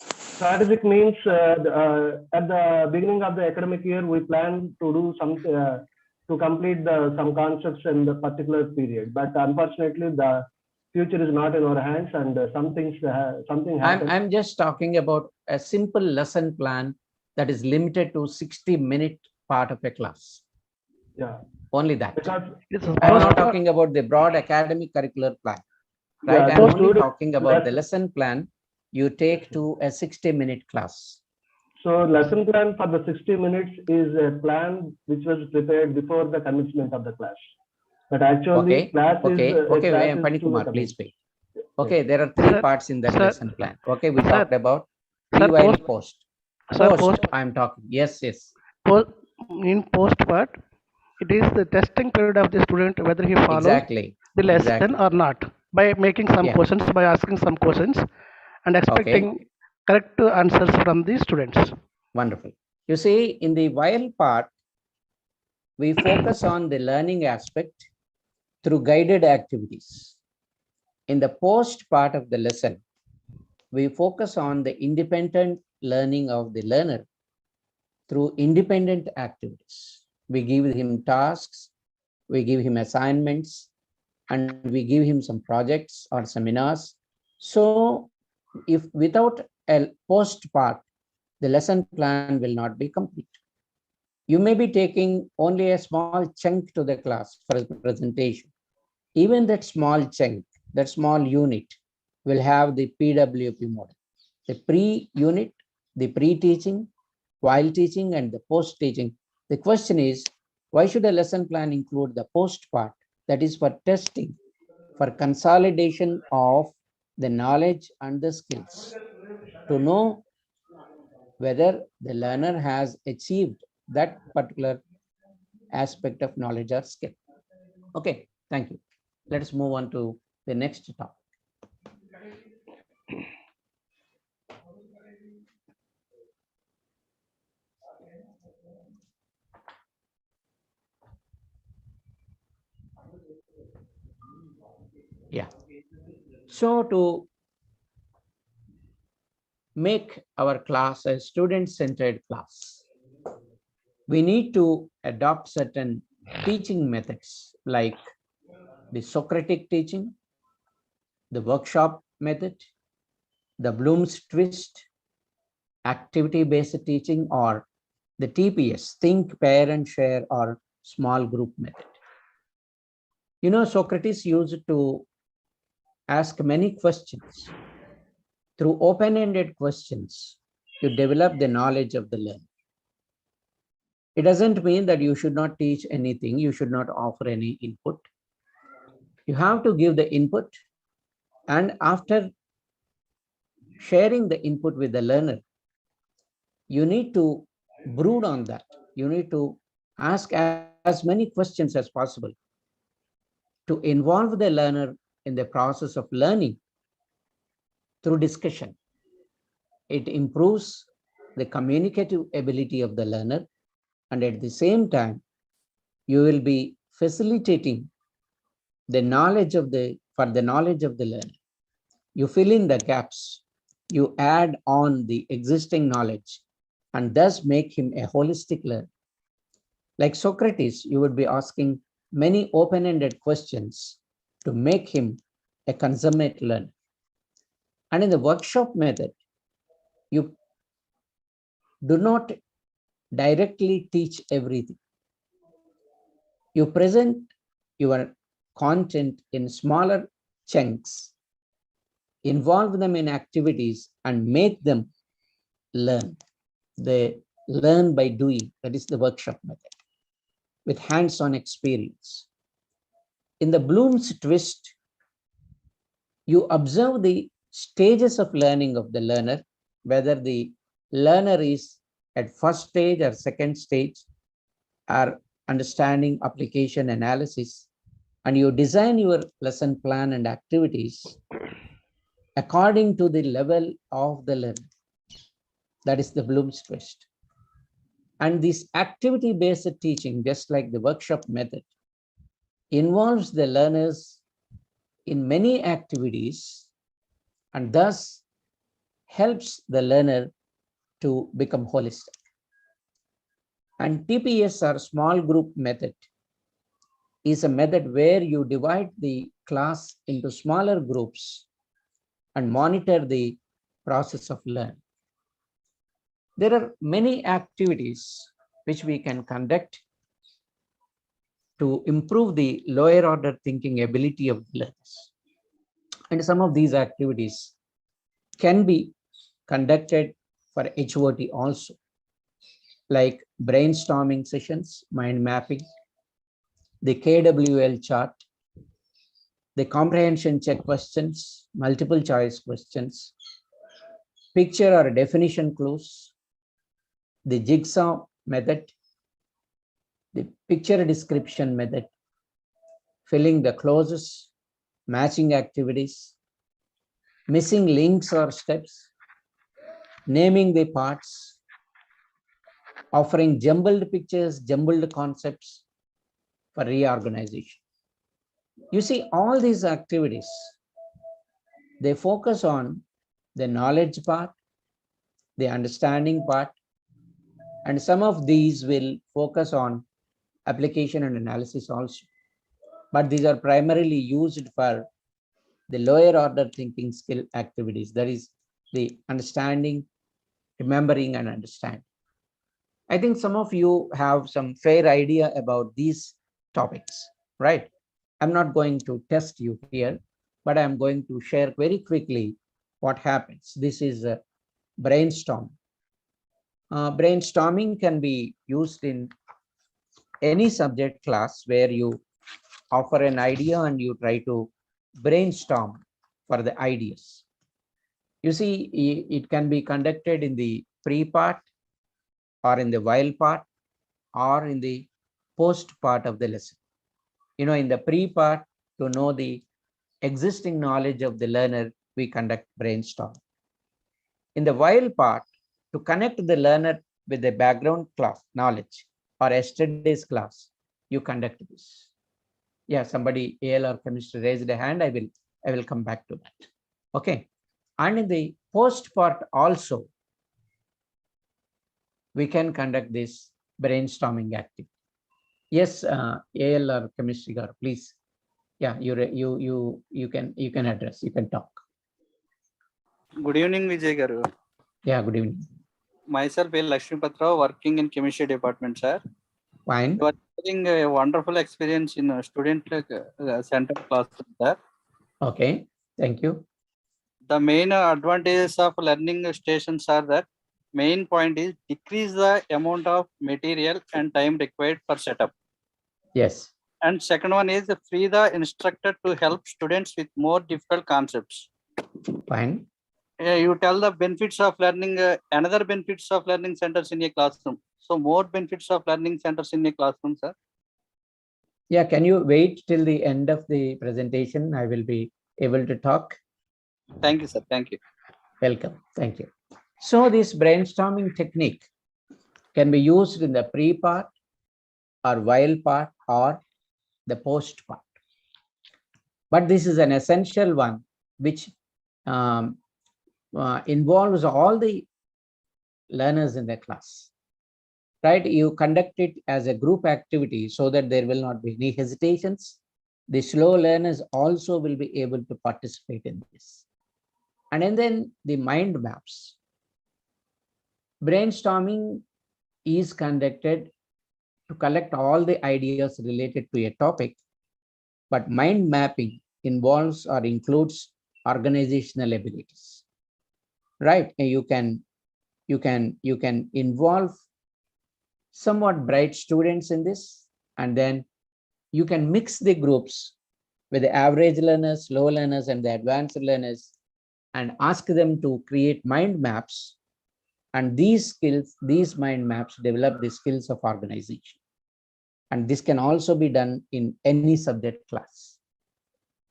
Strategic means at the beginning of the academic year, we plan to do some to complete some concepts in the particular period. But unfortunately, the future is not in our hands, and something happens. I'm just talking about a simple lesson plan that is limited to 60-minute part of a class. Yeah. Only that. Because I'm not talking about the broad academic curricular plan. Right? Yeah, I'm only talking about the lesson plan you take to a 60-minute class. So lesson plan for the 60 minutes is a plan which was prepared before the commencement of the class. But actually, class is Panikumar, please wait. Okay, there are 3 parts in that lesson plan. Okay, we talked about pre, while, post. Post, I'm talking. Yes, yes. In post part, it is the testing period of the student whether he follows the lesson or not, by making some questions, by asking some questions and expecting correct answers from the students. Wonderful. You see, in the while part, we focus on the learning aspect through guided activities. In the post part of the lesson, we focus on the independent learning of the learner through independent activities. We give him tasks, we give him assignments, and we give him some projects or seminars. So if without a post part, the lesson plan will not be complete. You may be taking only a small chunk to the class for a presentation. Even that small chunk, that small unit will have the PWP model. The pre-unit, the pre-teaching, while teaching, and the post-teaching. The question is, why should a lesson plan include the post part? That is for testing, for consolidation of the knowledge and the skills, to know whether the learner has achieved that particular aspect of knowledge or skill. Okay, thank you. Let's move on to the next topic. Yeah. So to make our class a student-centered class, we need to adopt certain teaching methods like the Socratic teaching, the workshop method, the Bloom's twist, activity-based teaching, or the TPS, think, pair, and share, or small group method. You know, Socrates used to ask many questions. Through open-ended questions, you develop the knowledge of the learner. It doesn't mean that you should not teach anything, you should not offer any input. You have to give the input, and after sharing the input with the learner, you need to brood on that. You need to ask as many questions as possible to involve the learner in the process of learning through discussion. It improves the communicative ability of the learner, and at the same time, you will be facilitating the knowledge of the learner. You fill in the gaps, you add on the existing knowledge, and thus make him a holistic learner. Like Socrates, you would be asking many open-ended questions to make him a consummate learner. And in the workshop method, you do not directly teach everything. You present your content in smaller chunks, involve them in activities, and make them learn. They learn by doing. That is the workshop method, with hands-on experience. In the Bloom's twist, you observe the stages of learning of the learner, whether the learner is at first stage or second stage, or understanding, application, analysis, and you design your lesson plan and activities according to the level of the learner. That is the Bloom's twist. And this activity-based teaching, just like the workshop method, involves the learners in many activities and thus helps the learner to become holistic. And TPS, or small group method, is a method where you divide the class into smaller groups and monitor the process of learning. There are many activities which we can conduct to improve the lower order thinking ability of learners. And some of these activities can be conducted for HOT also, like brainstorming sessions, mind mapping, the KWL chart, the comprehension check questions, multiple choice questions, picture or definition clues, the jigsaw method, the picture description method, filling the clauses, matching activities, missing links or steps, naming the parts, offering jumbled pictures, jumbled concepts for reorganization. You see, all these activities, they focus on the knowledge part, the understanding part, and some of these will focus on application and analysis also. But these are primarily used for the lower order thinking skill activities. That is the understanding, remembering, and understanding. I think some of you have some fair idea about these topics, right? I'm not going to test you here, but I'm going to share very quickly what happens. This is a brainstorm. Brainstorming can be used in any subject class where you offer an idea and you try to brainstorm for the ideas. You see, it can be conducted in the pre part, or in the while part, or in the post part of the lesson. You know, in the pre part, to know the existing knowledge of the learner, we conduct brainstorm. In the while part, to connect the learner with the background class knowledge or yesterday's class, you conduct this. Yeah, somebody AL or chemistry raised a hand. I will come back to that. Okay. And in the post part also, we can conduct this brainstorming activity. Yes, AL or chemistry girl, please. Yeah, you can address, you can talk. Good evening, Vijay Garu. Yeah, good evening. Myself, A. Lakshmi Patra, working in chemistry department, sir. Fine. You are having a wonderful experience in a student center classroom, sir. Okay, thank you. The main advantages of learning stations are that main point is decrease the amount of material and time required for setup. Yes. And second one is free the instructor to help students with more difficult concepts. Fine. You tell the benefits of learning, another benefits of learning centers in a classroom. So more benefits of learning centers in a classroom, sir. Yeah, can you wait till the end of the presentation? I will be able to talk. Thank you, sir. Thank you. Welcome. Thank you. So this brainstorming technique can be used in the pre part or while part or the post part. But this is an essential one which involves all the learners in the class, right? You conduct it as a group activity so that there will not be any hesitations. The slow learners also will be able to participate in this. And then the mind maps. Brainstorming is conducted to collect all the ideas related to a topic, but mind mapping involves or includes organizational abilities, right? And you can involve somewhat bright students in this, and then you can mix the groups with the average learners, low learners, and the advanced learners, and ask them to create mind maps. And these skills, these mind maps develop the skills of organization. And this can also be done in any subject class.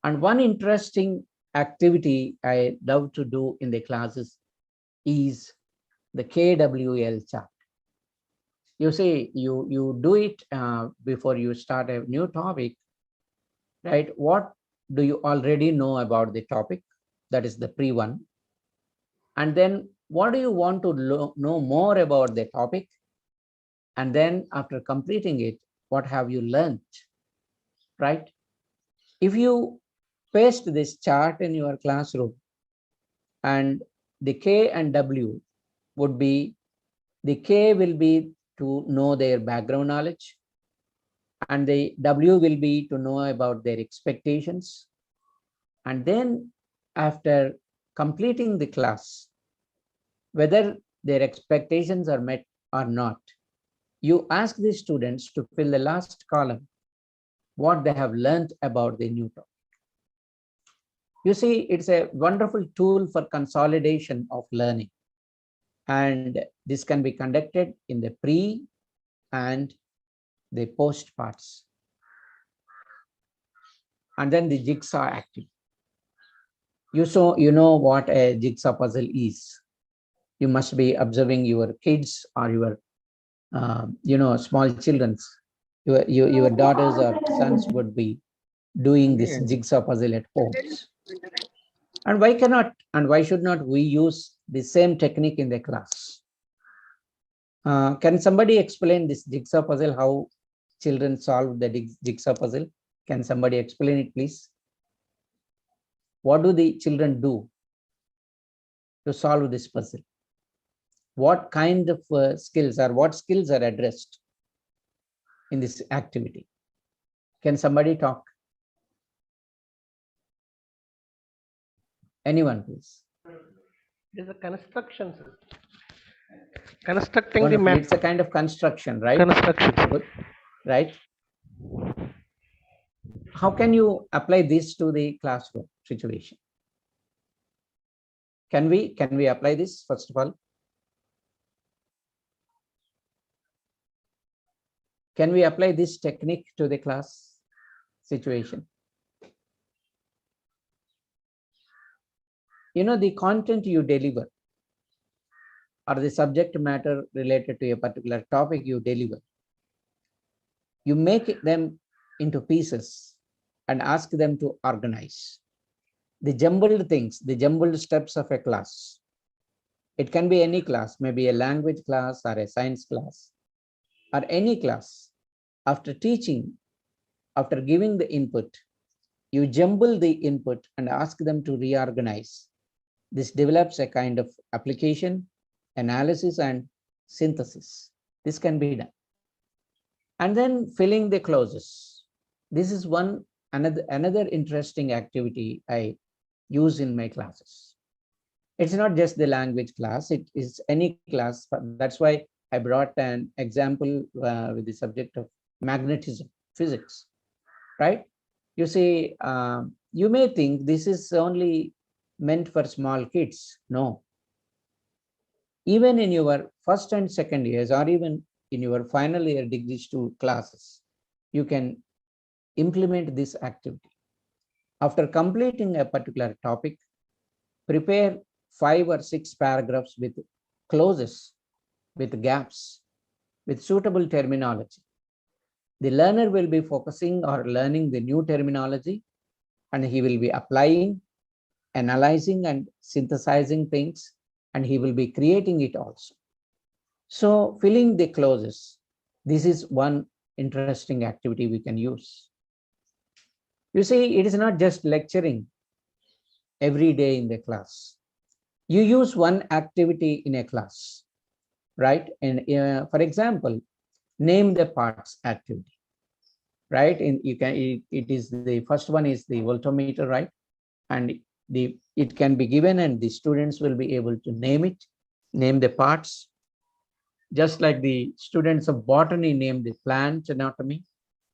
And one interesting activity I love to do in the classes is the KWL chart. You say you do it before you start a new topic, right? What do you already know about the topic? That is the pre one. And then what do you want to know more about the topic? And then after completing it, what have you learned, right? If you paste this chart in your classroom, and the K and W would be, the K will be to know their background knowledge, and the W will be to know about their expectations. And then after completing the class, whether their expectations are met or not, you ask the students to fill the last column, what they have learned about the new topic. You see, it's a wonderful tool for consolidation of learning. And this can be conducted in the pre and the post parts. And then the jigsaw activity. You know what a jigsaw puzzle is. You must be observing your kids or your small children's. Your daughters or sons would be doing this jigsaw puzzle at home. And why should not we use the same technique in the class? Can somebody explain this jigsaw puzzle, how children solve the jigsaw puzzle? Can somebody explain it, please? What do the children do to solve this puzzle? What kind of skills or what skills are addressed in this activity? Can somebody talk? Anyone, please? It is a construction, sir. Constructing Wonderful. the map. It's a kind of construction, right? Construction. Good. Right? How can you apply this to the classroom situation? Can we apply this first of all? Can we apply this technique to the class situation? The content you deliver or the subject matter related to a particular topic you deliver, you make them into pieces and ask them to organize the jumbled things, the jumbled steps of a class. It can be any class, maybe a language class or a science class or any class. After teaching, after giving the input, you jumble the input and ask them to reorganize. This develops a kind of application, analysis, and synthesis. This can be done. And then filling the clauses. This is another interesting activity I use in my classes. It's not just the language class, it is any class. That's why I brought an example with the subject of magnetism, physics, right? You see, you may think this is only meant for small kids. No. Even in your first and second years, or even in your final year degree classes, you can implement this activity. After completing a particular topic, prepare 5 or 6 paragraphs with clauses, with gaps, with suitable terminology. The learner will be focusing or learning the new terminology, and he will be applying, analyzing and synthesizing things, and he will be creating it also. So filling the clauses, this is one interesting activity we can use. You see, it is not just lecturing every day in the class. You use one activity in a class, right? And for example, name the parts activity, right? And you can, it is the first one is the voltmeter, right? And it can be given and the students will be able to name it, name the parts. Just like the students of botany name the plant anatomy,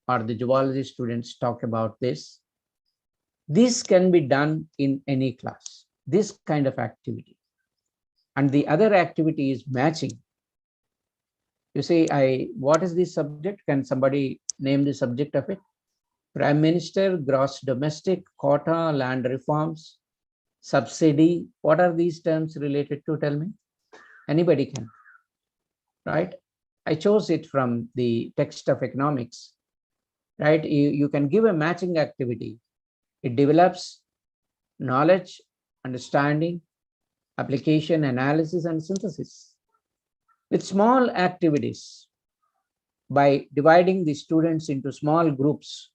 or the zoology students talk about this. This can be done in any class, this kind of activity. And the other activity is matching. You see, what is this subject? Can somebody name the subject of it? Prime Minister, gross domestic, quota, land reforms, subsidy. What are these terms related to? Tell me. Anybody can, right? I chose it from the text of economics, right? You can give a matching activity. It develops knowledge, understanding, application, analysis, and synthesis. With small activities, by dividing the students into small groups,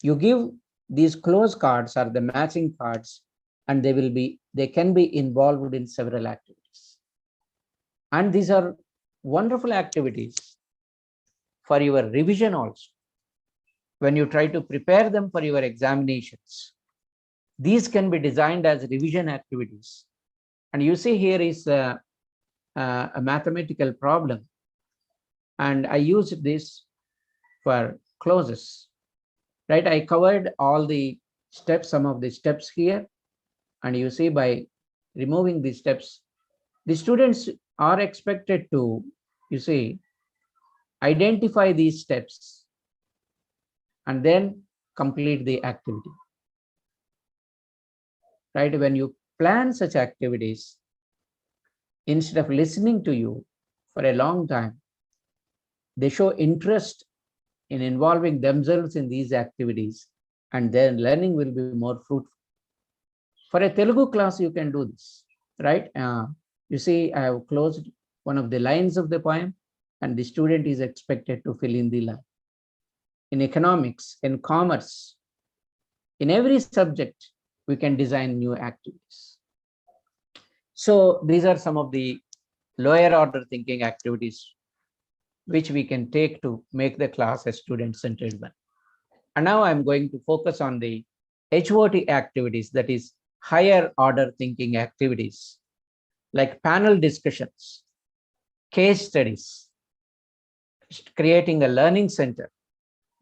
you give these close cards or the matching cards, and they can be involved in several activities. And these are wonderful activities for your revision also. When you try to prepare them for your examinations, these can be designed as revision activities. And you see here is a mathematical problem. And I used this for clauses, right? I covered all the steps, some of the steps here. And you see, by removing these steps, the students are expected to, you see, identify these steps and then complete the activity, right? When you plan such activities, instead of listening to you for a long time, they show interest in involving themselves in these activities, and then learning will be more fruitful. For a Telugu class, you can do this, right? You see, I have closed one of the lines of the poem, and the student is expected to fill in the line. In economics, in commerce, in every subject, we can design new activities. So these are some of the lower order thinking activities which we can take to make the class a student-centered one. And now I'm going to focus on the HOT activities, that is higher order thinking activities, like panel discussions, case studies, creating a learning center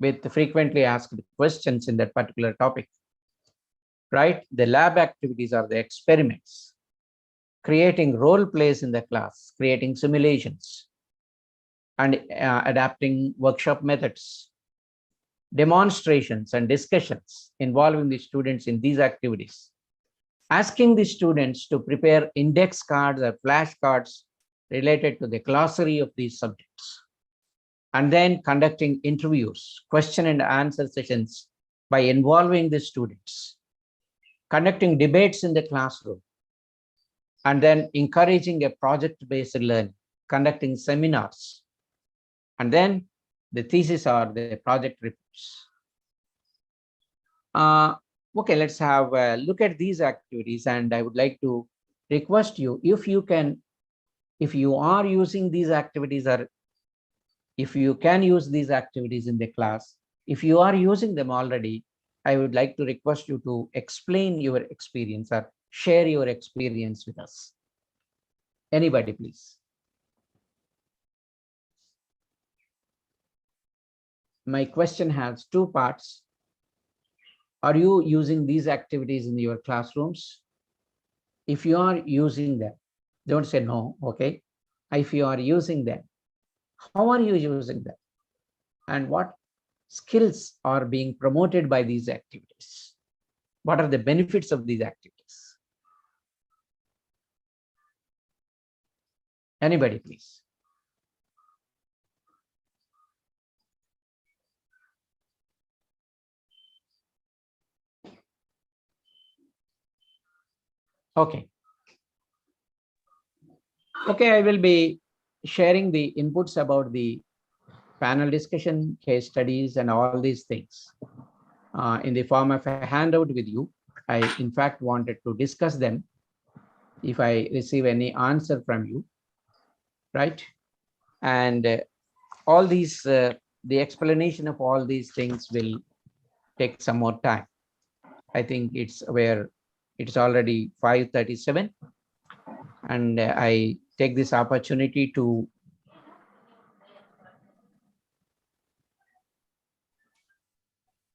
with frequently asked questions in that particular topic, right? The lab activities are the experiments, creating role plays in the class, creating simulations, and adapting workshop methods, demonstrations and discussions involving the students in these activities, asking the students to prepare index cards or flashcards related to the glossary of these subjects, and then conducting interviews, question and answer sessions by involving the students, conducting debates in the classroom, and then encouraging a project-based learning, conducting seminars, and then the thesis or the project reports. Okay, let's have a look at these activities, and I would like to request you, if you are using these activities, or if you can use these activities in the class, if you are using them already, I would like to request you to explain your experience or share your experience with us. Anybody, please. My question has two parts. Are you using these activities in your classrooms? If you are using them, don't say no, okay? If you are using them, how are you using them? And what skills are being promoted by these activities? What are the benefits of these activities? Anybody, please. Okay. Okay, I will be sharing the inputs about the panel discussion, case studies, and all these things in the form of a handout with you. I, in fact, wanted to discuss them if I receive any answer from you, right? And all these, the explanation of all these things will take some more time. I think it's already 5:37, and I take this opportunity to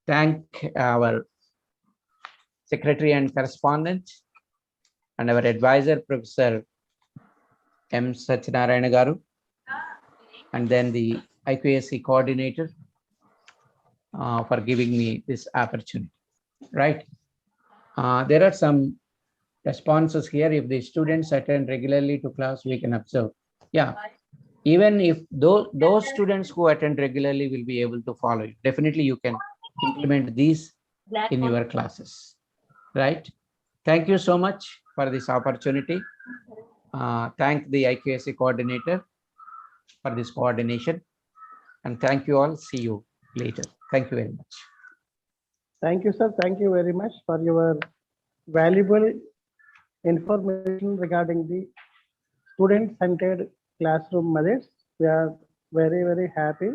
thank our secretary and correspondent and our advisor, Professor M. Satyanarayana Garu, and then the IQAC coordinator for giving me this opportunity, right? There are some responses here. If the students attend regularly to class, we can observe. Yeah, even if those students who attend regularly will be able to follow you, definitely you can implement these in your classes, right? Thank you so much for this opportunity. Thank the IQAC coordinator for this coordination, and thank you all. See you later. Thank you very much. Thank you, sir. Thank you very much for your valuable information regarding the student-centered classroom methods. We are very, very happy.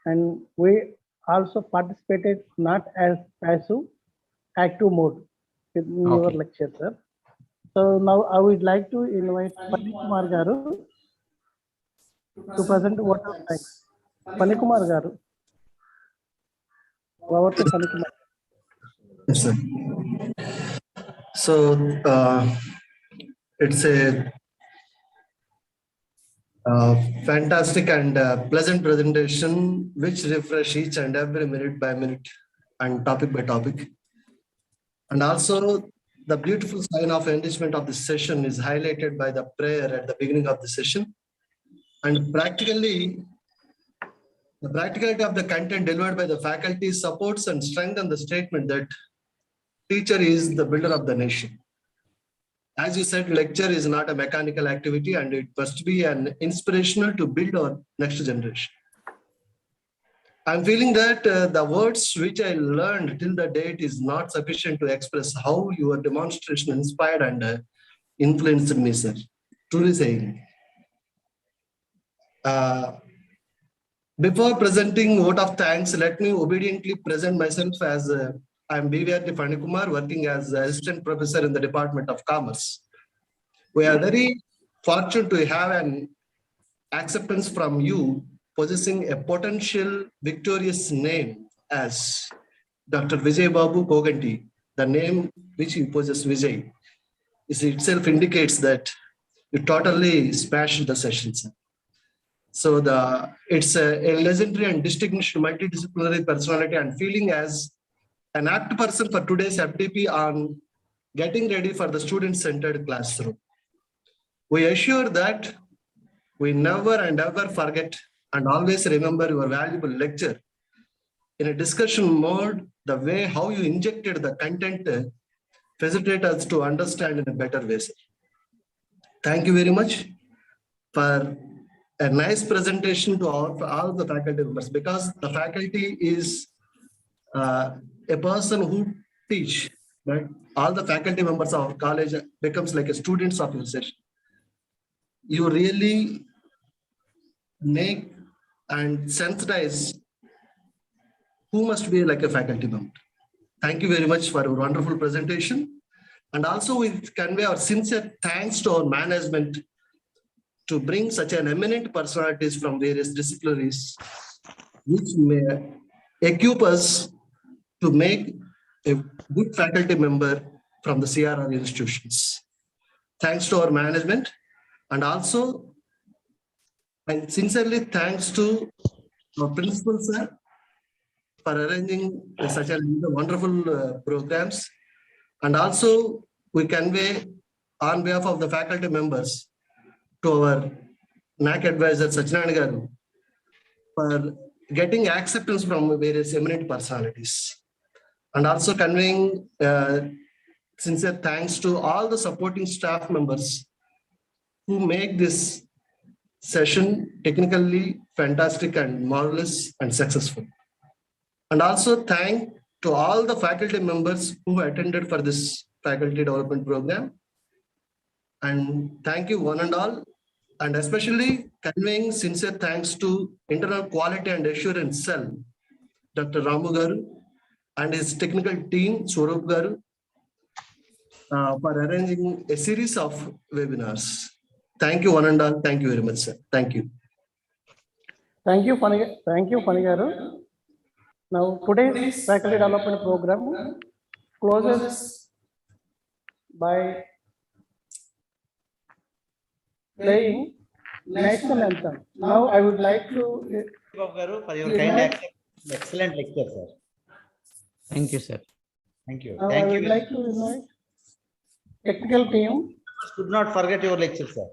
And we also participated not as passive, active mode in your lecture, sir. So now I would like to invite Panikumar Garu to present vote of thanks. Panikumar Garu. Over to Panikumar. Yes, sir. So it's a fantastic and pleasant presentation which refresh each and every minute by minute and topic by topic. And also the beautiful sign of engagement of this session is highlighted by the prayer at the beginning of the session. And practically, the practicality of the content delivered by the faculty supports and strengthens the statement that teacher is the builder of the nation. As you said, lecture is not a mechanical activity and it must be an inspirational to build our next generation. I'm feeling that the words which I learned till the date is not sufficient to express how your demonstration inspired and influenced me, sir. Truly saying. Before presenting vote of thanks, let me obediently present myself as I'm B.V.R.T. Panikumar, working as assistant professor in the Department of Commerce. We are very fortunate to have an acceptance from you possessing a potential victorious name as Dr. Vijay Babu Koganti. The name which you possess, Vijay, is itself indicates that you totally smashed the sessions. So it's a legendary and distinguished multidisciplinary personality and feeling as an apt person for today's FDP on getting ready for the student-centered classroom. We assure that we never and ever forget and always remember your valuable lecture. In a discussion mode, the way how you injected the content facilitate us to understand in a better way. Thank you very much for a nice presentation to all the faculty members, because the faculty is a person who teach, right? All the faculty members of college becomes like a students of your session. You really make and sensitize who must be like a faculty member. Thank you very much for your wonderful presentation. And also we convey our sincere thanks to our management to bring such an eminent personalities from various disciplinaries, which may equip us to make a good faculty member from the CRR institutions. Thanks to our management, and also and sincerely thanks to our principal sir for arranging such a wonderful programs. And also we convey on behalf of the faculty members to our NAC advisor Satyanarayana Garu for getting acceptance from various eminent personalities, and also conveying sincere thanks to all the supporting staff members who make this session technically fantastic and marvelous and successful. And also thank to all the faculty members who attended for this faculty development program. And thank you one and all, and especially conveying sincere thanks to Internal Quality and Assurance Cell, Dr. Ramu Garu and his technical team, Swarup Garu, for arranging a series of webinars. Thank you one and all. Thank you very much, sir. Thank you. Thank you, Fani Garu. Now, today's faculty development program closes by playing national anthem. Now, I would like to for your kind excellent lecture, sir. Thank you, sir. Thank you. now I Thank would you. like to invite technical team. Should not forget your lecture, sir.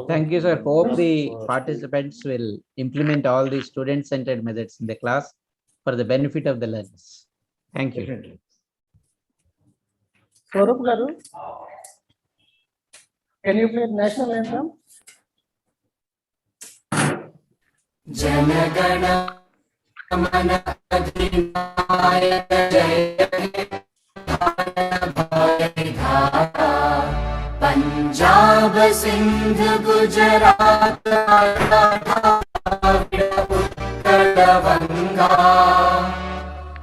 Thank you, sir. Hope the participants will implement all the student-centered methods in the class for the benefit of the learners. Thank you. Definitely. Swarup Garu, can you play national anthem? Janagana Mana Adhinaya Jaya He Punjab Sindh Gujarat Uttar Vanga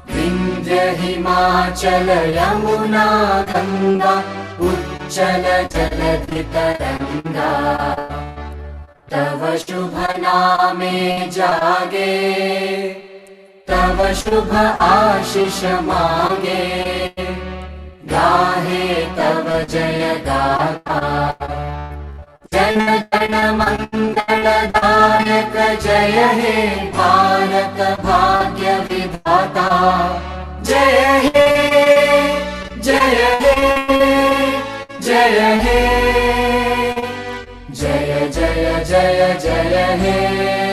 Vindhya Himachal Yamuna Ganga Uchala Jaladhi Taranga तव शुभ नामे जागे तव शुभ आशीष मांगे गाहे तव जय गाथा जन गण मंगल दायक जय हे भारत भाग्य विधाता जय हे जय हे जय हे जय जय जय जय हे